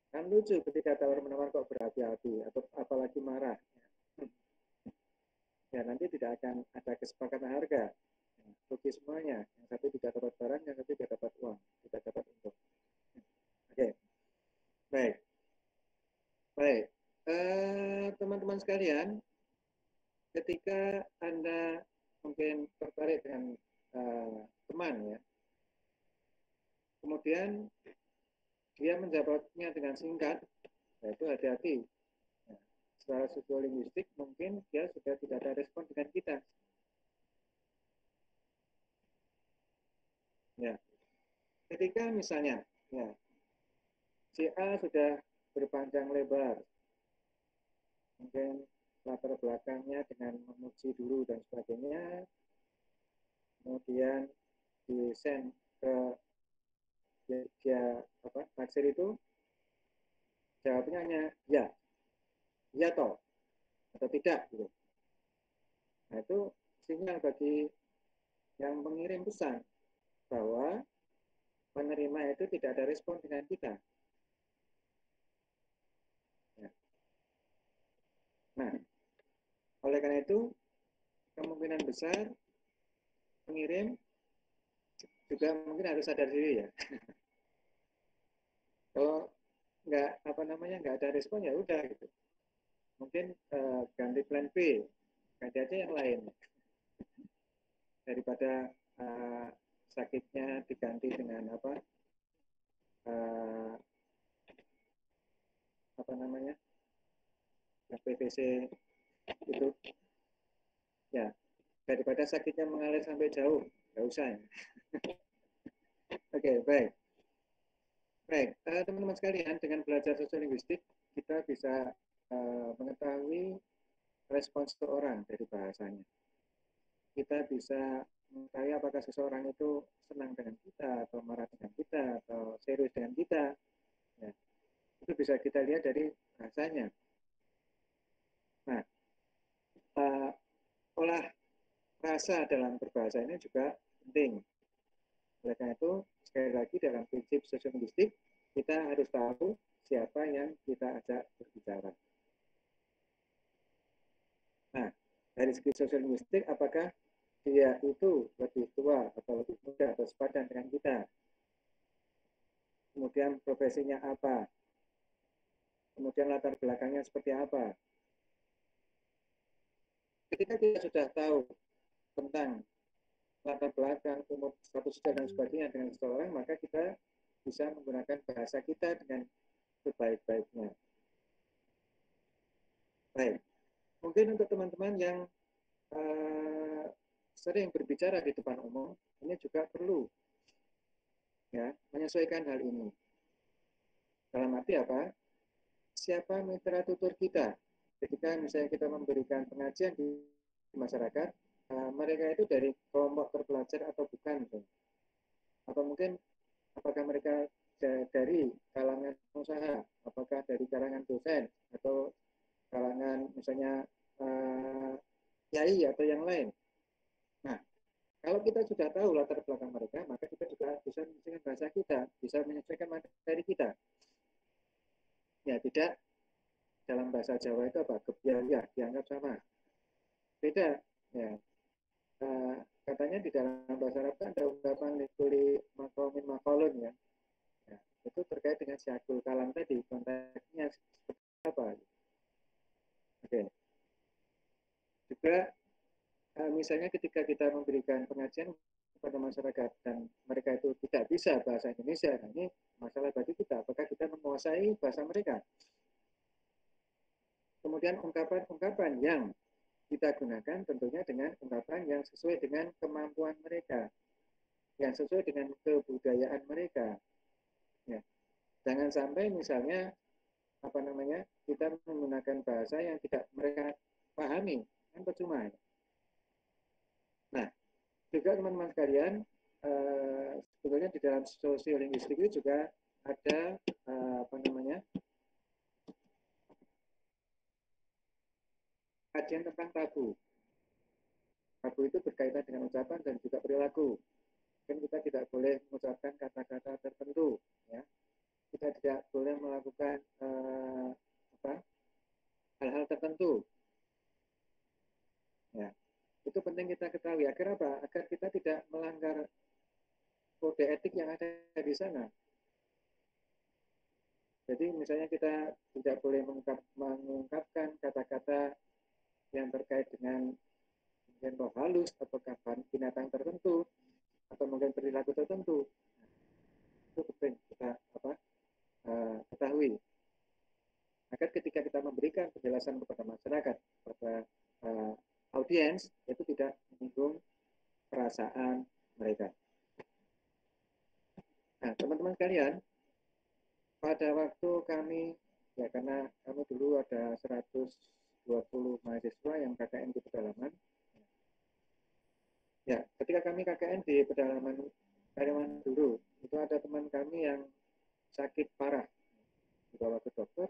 S1: Kan lucu ketika tawar-menawar kok berapi-api, atau apalagi marah. Ya, nanti tidak akan ada kesepakatan harga. Rugi semuanya. Yang satu tidak dapat barang, yang satu tidak dapat uang, tidak dapat untung. Oke, baik. Baik, teman-teman sekalian, ketika Anda mungkin tertarik dengan teman ya, kemudian dia menjawabnya dengan singkat, yaitu hati-hati. Nah, secara sosiolinguistik mungkin dia sudah tidak ada respon dengan kita. Ya, ketika misalnya ya, si A sudah berpanjang lebar, mungkin latar belakangnya dengan memuji dulu dan sebagainya, kemudian di send ke dia taksir itu, jawabnya hanya ya toh atau tidak gitu. Nah itu sinyal bagi yang mengirim pesan bahwa penerima itu tidak ada respon dengan kita. Ya. Nah, oleh karena itu kemungkinan besar pengirim juga mungkin harus sadar diri ya. Kalau nggak ada respon ya udah gitu. Mungkin ganti plan B, ganti aja yang lain daripada sakitnya diganti dengan PVC itu ya, daripada sakitnya mengalir sampai jauh nggak usah ya. Oke, baik teman-teman sekalian, dengan belajar sosiolinguistik kita bisa mengetahui respons seseorang dari bahasanya. Kita bisa mengetahui apakah seseorang itu senang dengan kita atau marah dengan kita atau serius dengan kita ya. Itu bisa kita lihat dari bahasanya. Nah, olah rasa dalam berbahasa ini juga penting. Oleh karena itu, sekali lagi dalam prinsip sosiolinguistik, kita harus tahu siapa yang kita ajak berbicara. Nah, dari segi sosiolinguistik, apakah dia itu lebih tua atau lebih muda atau sepadan dengan kita? Kemudian profesinya apa? Kemudian latar belakangnya seperti apa? Ketika kita sudah tahu tentang latar belakang, umur, status dan sebagainya dengan seseorang, maka kita bisa menggunakan bahasa kita dengan sebaik-baiknya. Baik, mungkin untuk teman-teman yang sering berbicara di depan umum, ini juga perlu ya menyesuaikan hal ini. Dalam arti apa? Siapa mitra tutur kita? Ketika misalnya kita memberikan pengajian di masyarakat, mereka itu dari kelompok terpelajar atau bukan? Atau mungkin apakah mereka dari kalangan pengusaha, apakah dari kalangan dosen, atau kalangan misalnya kiai atau yang lain. Nah, kalau kita sudah tahu latar belakang mereka, maka kita juga bisa menyesuaikan bahasa kita, bisa menyesuaikan materi kita. Ya, tidak dalam bahasa Jawa itu apa? Kebiaya dianggap sama. Beda. Ya. Katanya di dalam bahasa Arab kan ada ungkapan likuli makomin makolun ya. Ya. Itu terkait dengan syakul kalam tadi, konteksnya seperti apa. Oke. Juga misalnya ketika kita memberikan pengajian kepada masyarakat dan mereka itu tidak bisa bahasa Indonesia, nah ini masalah bagi kita. Apakah kita menguasai bahasa mereka? Kemudian ungkapan-ungkapan yang kita gunakan tentunya dengan ungkapan yang sesuai dengan kemampuan mereka, yang sesuai dengan kebudayaan mereka. Ya. Jangan sampai misalnya kita menggunakan bahasa yang tidak mereka pahami, kan percuma. Nah, juga teman-teman sekalian, sebetulnya di dalam sosiolinguistik itu juga ada kajian tentang tabu. Tabu itu berkaitan dengan ucapan dan juga perilaku. Mungkin kita tidak boleh mengucapkan kata-kata tertentu, ya. Kita tidak boleh melakukan hal-hal tertentu. Ya, itu penting kita ketahui. Agar apa? Agar kita tidak melanggar kode etik yang ada di sana. Jadi misalnya kita tidak boleh mengungkapkan kata-kata yang terkait dengan mungkin roh halus, apakah binatang tertentu, atau mungkin perilaku tertentu, itu penting kita ketahui. Agar ketika kita memberikan penjelasan kepada masyarakat, kepada audiens, itu tidak menyinggung perasaan mereka. Nah, teman-teman sekalian, pada waktu kami, ya karena kami dulu ada 120 mahasiswa yang KKN di pedalaman. Ya, ketika kami KKN di pedalaman Kalimantan dulu, itu ada teman kami yang sakit parah, dibawa ke dokter,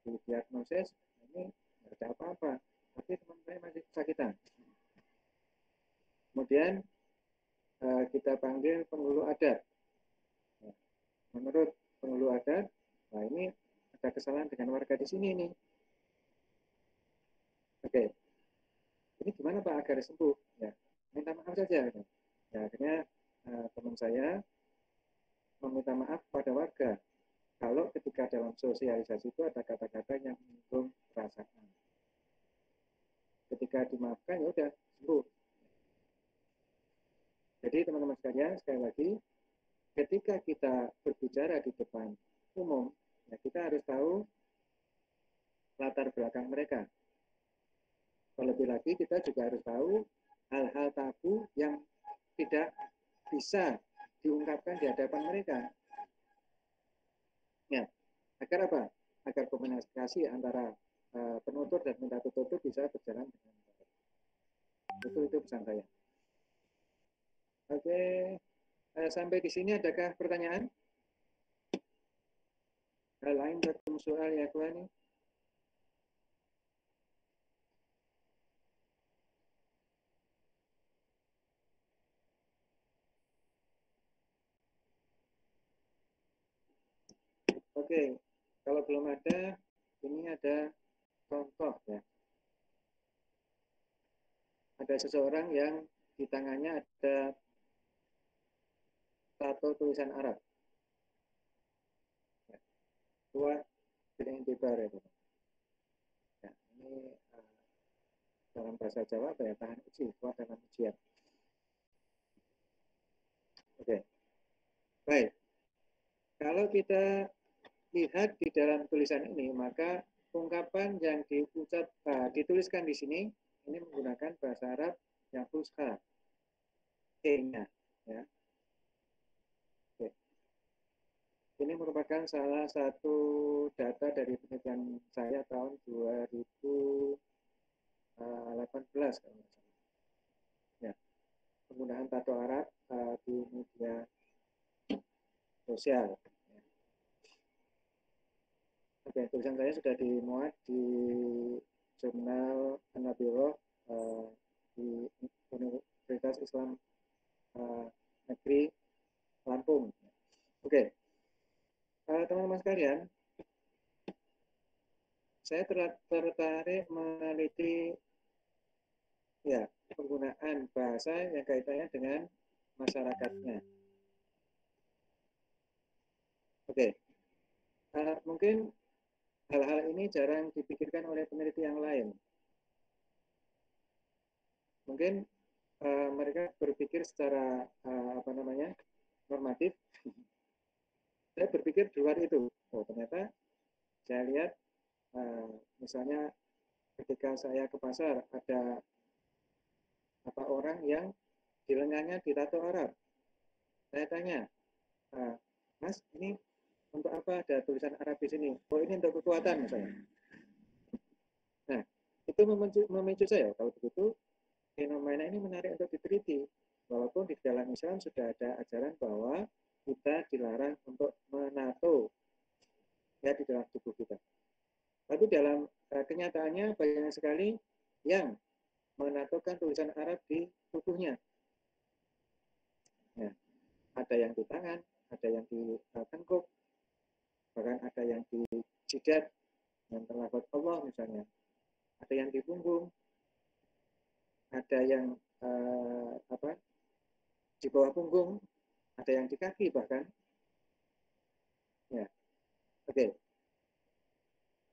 S1: didiagnosis, ini nggak ada apa-apa, tapi teman saya masih kesakitan. Kemudian kita panggil penghulu adat. Menurut penghulu adat, nah ini ada kesalahan dengan warga di sini nih. Oke, ini gimana Pak agar sembuh? Ya, minta maaf saja. Ya, akhirnya teman saya meminta maaf pada warga. Kalau ketika dalam sosialisasi itu ada kata-kata yang menyinggung perasaan. Ketika dimaafkan, ya udah sembuh. Jadi teman-teman sekalian, sekali lagi, ketika kita berbicara di depan umum, ya kita harus tahu latar belakang mereka. Terlebih lagi kita juga harus tahu hal-hal tabu yang tidak bisa diungkapkan di hadapan mereka. Ya, agar apa? Agar komunikasi antara penutur dan minta tutur itu bisa berjalan dengan baik. Itu pesan saya. Oke, sampai di sini adakah pertanyaan? Hal lain bertemu soal ya kawan? Oke, kalau belum ada, ini ada contoh ya. Ada seseorang yang di tangannya ada tato tulisan Arab. Tua dengan tibar itu. Ya, ini dalam bahasa Jawa ya tahan uji, kuat dalam ujian. Oke, baik. Kalau kita lihat di dalam tulisan ini, maka ungkapan yang dituliskan di sini ini menggunakan bahasa Arab yang fusha, E-nya, ya. Oke. Ini merupakan salah satu data dari penelitian saya tahun 2018 kalau nggak salah. Ya, penggunaan tato Arab di media sosial. Oke, tulisan saya sudah dimuat di jurnal An-Nabiroh di Universitas Islam Negeri Lampung. Oke, teman-teman sekalian, saya tertarik meneliti ya penggunaan bahasa yang kaitannya dengan masyarakatnya. Oke, mungkin hal-hal ini jarang dipikirkan oleh peneliti yang lain. Mungkin mereka berpikir secara normatif. Saya berpikir di luar itu. Oh, ternyata saya lihat misalnya ketika saya ke pasar ada orang yang di lengannya ditato Arab. Saya tanya, Mas, ini untuk apa ada tulisan Arab di sini? Oh, ini untuk kekuatan misalnya. Nah, itu memicu saya. Kalau begitu, fenomena ini menarik untuk diteliti. Walaupun di dalam Islam sudah ada ajaran bahwa kita dilarang untuk menato ya di dalam tubuh kita. Tapi dalam kenyataannya banyak sekali yang menatokan tulisan Arab di tubuhnya. Ya, ada yang di tangan, ada yang di tengkuk, bahkan ada yang di jidat yang terlafaz Allah misalnya, ada yang di punggung, ada yang di bawah punggung, ada yang di kaki bahkan. Ya, oke.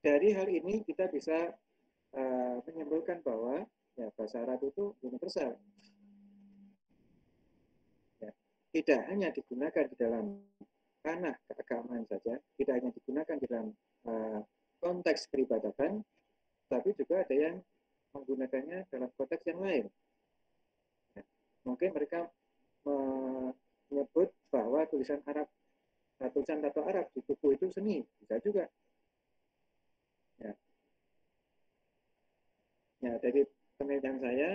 S1: Dari hal ini kita bisa menyimpulkan bahwa ya bahasa Arab itu universal. Ya, tidak hanya digunakan di dalam ranah keagamaan saja, tidak hanya digunakan di dalam konteks peribadatan, tapi juga ada yang menggunakannya dalam konteks yang lain. Ya, mungkin mereka menyebut bahwa tulisan tato Arab di buku itu seni, bisa juga. Ya, ya dari penelitian saya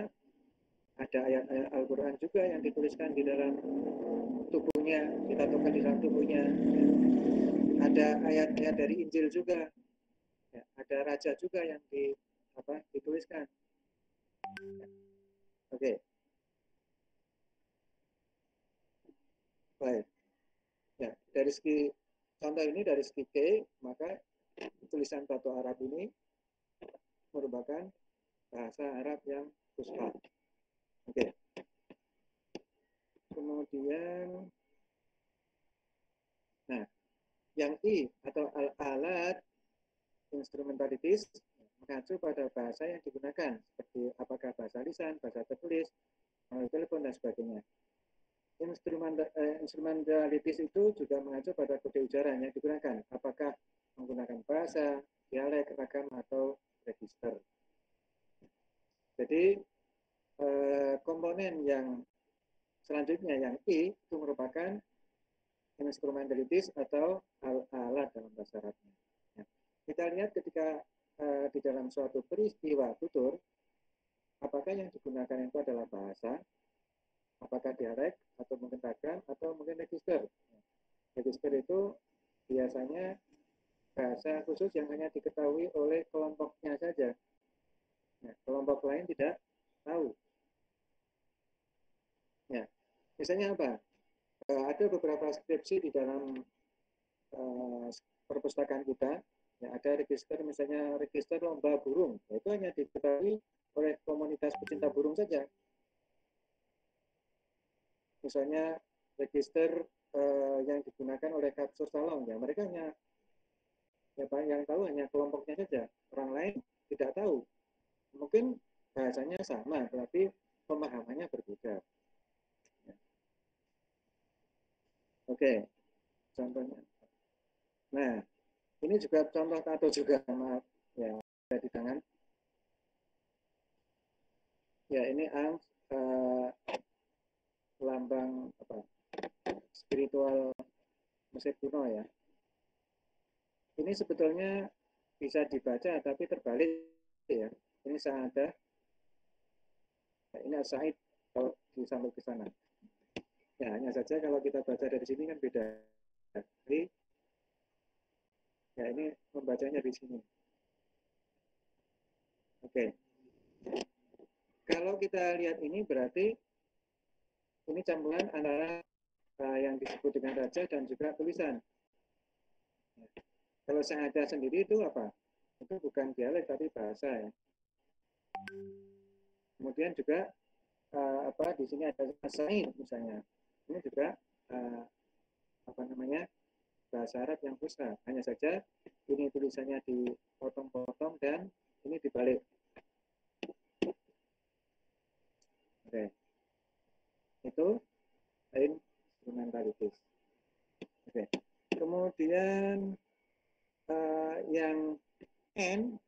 S1: ada ayat-ayat Al-Quran juga yang dituliskan di dalam tubuhnya, ditatokan di dalam tubuhnya. Ada ayat-ayat dari Injil juga. Ya, ada raja juga yang dituliskan. Ya. Oke. Baik. Ya, dari segi contoh ini dari segi K, maka tulisan tato Arab ini merupakan bahasa Arab yang fusha. Oke. Kemudian, nah, yang I atau al-alat instrumentalitis mengacu pada bahasa yang digunakan, seperti apakah bahasa lisan, bahasa tertulis, melalui telepon, dan sebagainya. Instrumentalitis itu juga mengacu pada kode ujaran yang digunakan, apakah menggunakan bahasa, dialek, ragam, atau register. Jadi, komponen yang selanjutnya yang I itu merupakan instrumentalitis atau alat dalam bahasa Arabnya. Ya. Kita lihat ketika di dalam suatu peristiwa tutur, apakah yang digunakan itu adalah bahasa, apakah dialek, atau mungkin ragam, atau mungkin register. Register itu biasanya bahasa khusus yang hanya diketahui oleh kelompoknya saja. Nah, kelompok lain tidak tahu. Ya, misalnya apa? Ada beberapa skripsi di dalam perpustakaan kita. Ya, ada register, misalnya register lomba burung. Nah, itu hanya diketahui oleh komunitas pecinta burung saja. Misalnya register yang digunakan oleh kapsul salon, ya mereka hanya yang tahu hanya kelompoknya saja. Orang lain tidak tahu. Mungkin bahasanya sama, tetapi pemahamannya berbeda. Ya. Oke, contohnya. Nah, ini juga contoh tato juga, maaf ya, ada di tangan. Ya, ini lambang spiritual Mesir kuno ya. Ini sebetulnya bisa dibaca tapi terbalik ya. Ini Sa'adah. Nah, ini As-Sa'id kalau disambung ke sana. Ya, hanya saja kalau kita baca dari sini kan beda. Jadi, ya ini membacanya di sini. Oke. Kalau kita lihat ini berarti ini campuran antara yang disebut dengan raja dan juga tulisan. Ya. Kalau Sa'adah sendiri itu apa? Itu bukan dialek tapi bahasa ya. Kemudian juga di sini ada As-Sa'id misalnya. Ini juga bahasa Arab yang fusha. Hanya saja ini tulisannya dipotong-potong dan ini dibalik. Oke. Itu instrumentalitis. Oke. Kemudian yang N,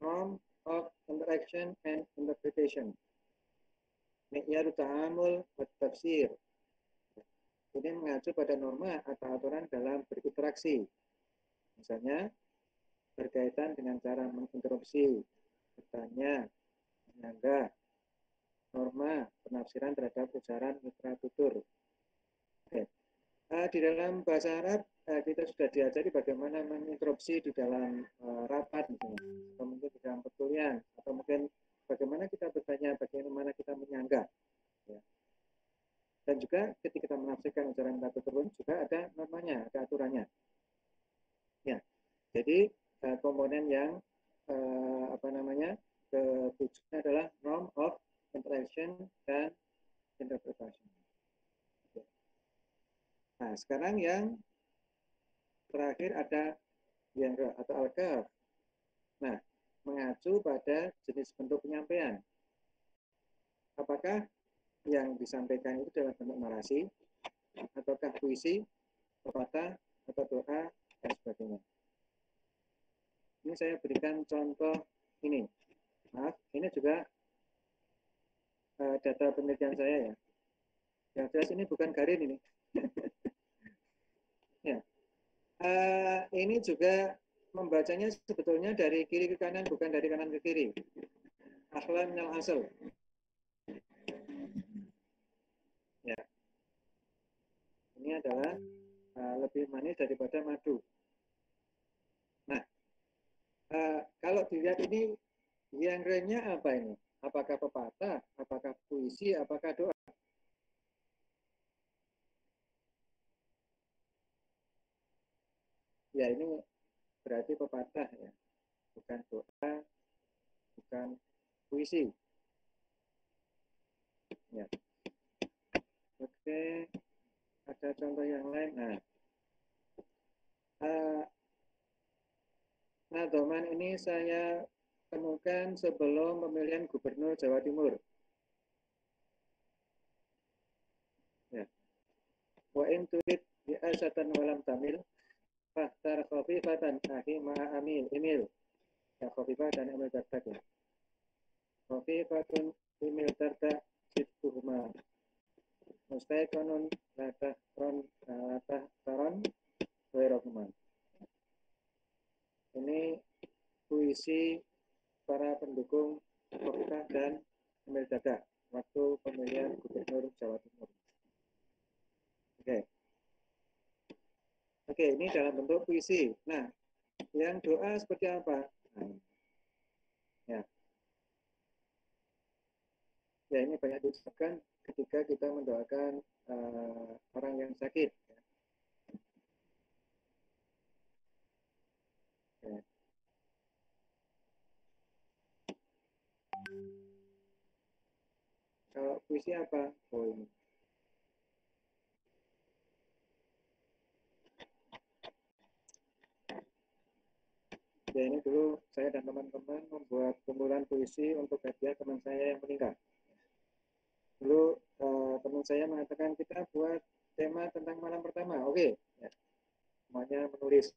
S1: norm of interaction and interpretation. Mi'yar ta'amul wa tafsir. Ini mengacu pada norma atau aturan dalam berinteraksi. Misalnya, berkaitan dengan cara menginterupsi, bertanya, menyanggah, norma penafsiran terhadap ujaran mitra tutur. Oke. Di dalam bahasa Arab, kita sudah diajari bagaimana menginterupsi di dalam rapat, misalnya, atau mungkin di dalam perkuliahan, atau mungkin bagaimana kita bertanya, bagaimana kita menyanggah. Ya. Dan juga ketika kita menafsirkan ujaran mitra tutur juga ada normanya, ada aturannya. Ya, jadi komponen yang ketujuhnya adalah norm of interaction dan interpretation. Nah, sekarang yang terakhir ada yang atau al-kaf. Nah, mengacu pada jenis bentuk penyampaian. Apakah yang disampaikan itu dalam bentuk narasi, ataukah puisi, pepatah, atau doa, dan sebagainya. Ini saya berikan contoh ini. Maaf, ini juga data penelitian saya ya. Yang jelas ini bukan garin ini. Ya. Ini juga membacanya sebetulnya dari kiri ke kanan, bukan dari kanan ke kiri. Akhla minal asal. Ya. Ini adalah lebih manis daripada madu. Nah, kalau dilihat ini yang lainnya apa ini? Apakah pepatah, apakah puisi, apakah doa? Ya, ini berarti pepatah ya, bukan doa, bukan puisi. Ya. Oke, ada contoh yang lain. Nah, domain ini saya temukan sebelum pemilihan gubernur Jawa Timur. Ya. Wa in turid bi'asatan walam tamil fahtar khafifatan ahi ma'a amil imil. Ya, khafifatan imil dardak ya. Khafifatun imil dardak sidkuhuma. Mustaiqanun latah taron wairahuma. Ini puisi para pendukung Khofifah dan Emil Dardak waktu pemilihan gubernur Jawa Timur. Oke, ini dalam bentuk puisi. Nah, yang doa seperti apa? Ya, ini banyak diucapkan ketika kita mendoakan orang yang sakit. Ya. Kalau puisi apa? Oh, ini. Ya, ini dulu saya dan teman-teman membuat kumpulan puisi untuk hadiah teman saya yang meninggal. Dulu teman saya mengatakan kita buat tema tentang malam pertama. Oke. Ya. Semuanya menulis.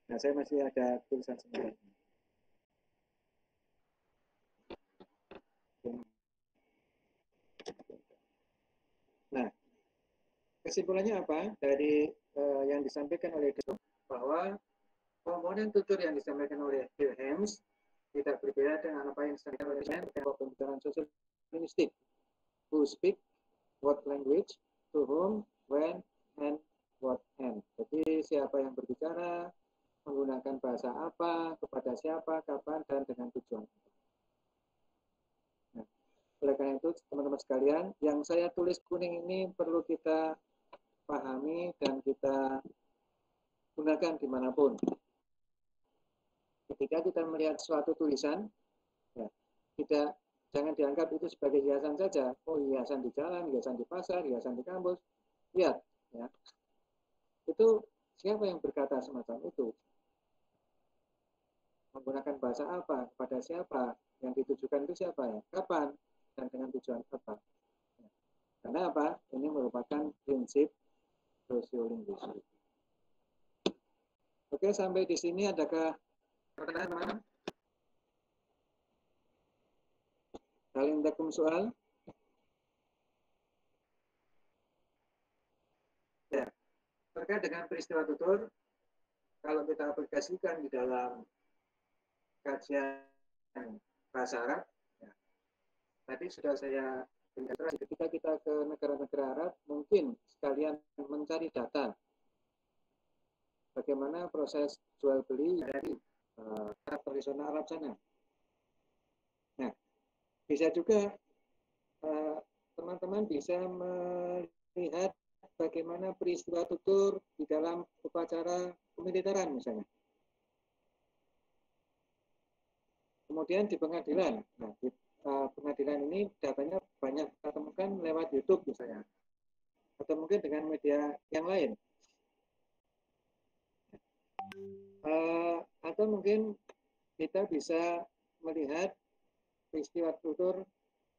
S1: Nah, saya masih ada tulisan sendiri. Nah, kesimpulannya apa dari yang disampaikan oleh Dino, bahwa komponen tutur yang disampaikan oleh Wilhelms tidak berbeda dengan apa yang disampaikan oleh pembicaraan sosial linguistik. Who speak, what language, to whom, when, and what end. Jadi siapa yang berbicara, menggunakan bahasa apa, kepada siapa, kapan, dan dengan tujuan. Nah, oleh karena itu, teman-teman sekalian, yang saya tulis kuning ini perlu kita pahami dan kita gunakan dimanapun. Ketika kita melihat suatu tulisan, ya, jangan dianggap itu sebagai hiasan saja. Oh, hiasan di jalan, hiasan di pasar, hiasan di kampus. Lihat, ya. Itu siapa yang berkata semacam itu? Menggunakan bahasa apa? Kepada siapa? Yang ditujukan itu siapa ya? Kapan? Dan dengan tujuan apa? Ya. Karena apa? Ini merupakan prinsip sosiolinguistik. Oke, sampai di sini adakah pertanyaan? Kalian takum soal? Ya, terkait dengan peristiwa tutur, kalau kita aplikasikan di dalam kajian bahasa Arab, ya, tadi sudah saya berikan, ketika kita ke negara-negara Arab, mungkin sekalian mencari data bagaimana proses jual beli dari tradisional Arab sana. Nah, bisa juga teman-teman bisa melihat bagaimana peristiwa tutur di dalam upacara kemiliteran misalnya. Kemudian di pengadilan. Nah, di pengadilan ini datanya banyak kita temukan lewat YouTube misalnya. Atau mungkin dengan media yang lain. Atau mungkin kita bisa melihat peristiwa tutur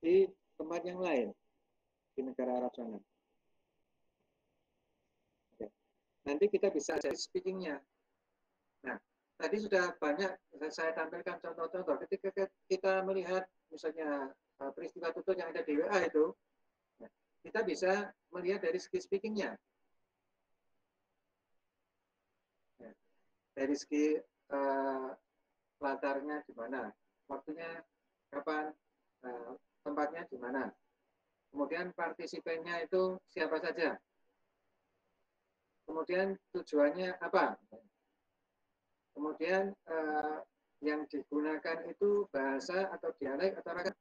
S1: di tempat yang lain di negara Arab sana. Oke. Nanti kita bisa cari speakingnya. Nah, tadi sudah banyak saya tampilkan contoh-contoh. Ketika kita melihat misalnya peristiwa tutur yang ada di WA itu, kita bisa melihat dari segi speakingnya. Dari segi latarnya di mana, waktunya kapan, tempatnya di mana. Kemudian partisipannya itu siapa saja. Kemudian tujuannya apa. Kemudian yang digunakan itu bahasa atau dialek atau rakyat.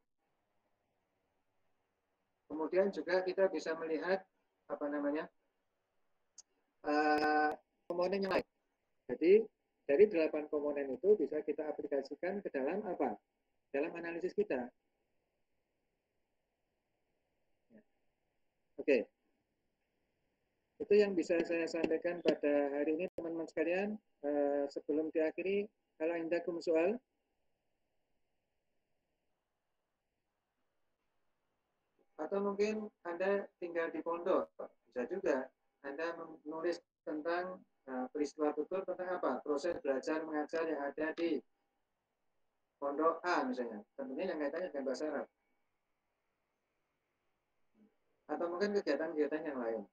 S1: Kemudian juga kita bisa melihat apa namanya komponen yang lain. Jadi dari 8 komponen itu bisa kita aplikasikan ke dalam apa? Dalam analisis kita. Oke. Itu yang bisa saya sampaikan pada hari ini teman-teman sekalian. Sebelum diakhiri, kalau indakum soal. Atau mungkin Anda tinggal di pondok, bisa juga Anda menulis tentang peristiwa tutur tentang apa? Proses belajar mengajar yang ada di pondok A misalnya. Tentunya yang kaitannya dengan bahasa Arab. Atau mungkin kegiatan-kegiatan yang lain.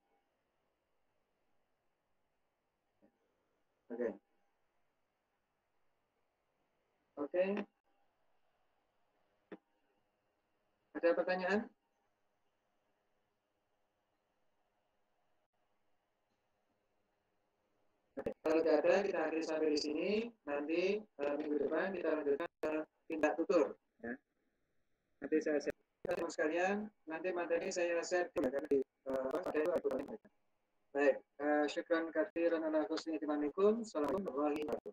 S1: Oke. Oke. Ada pertanyaan? Kalau tidak ada, kita akhiri sampai di sini. Nanti minggu depan kita lanjutkan ke tindak tutur. Ya. Nanti saya share teman sekalian. Nanti materi saya share di baik. Syukran katsiran ala husni istimaikum. Assalamualaikum warahmatullahi wabarakatuh.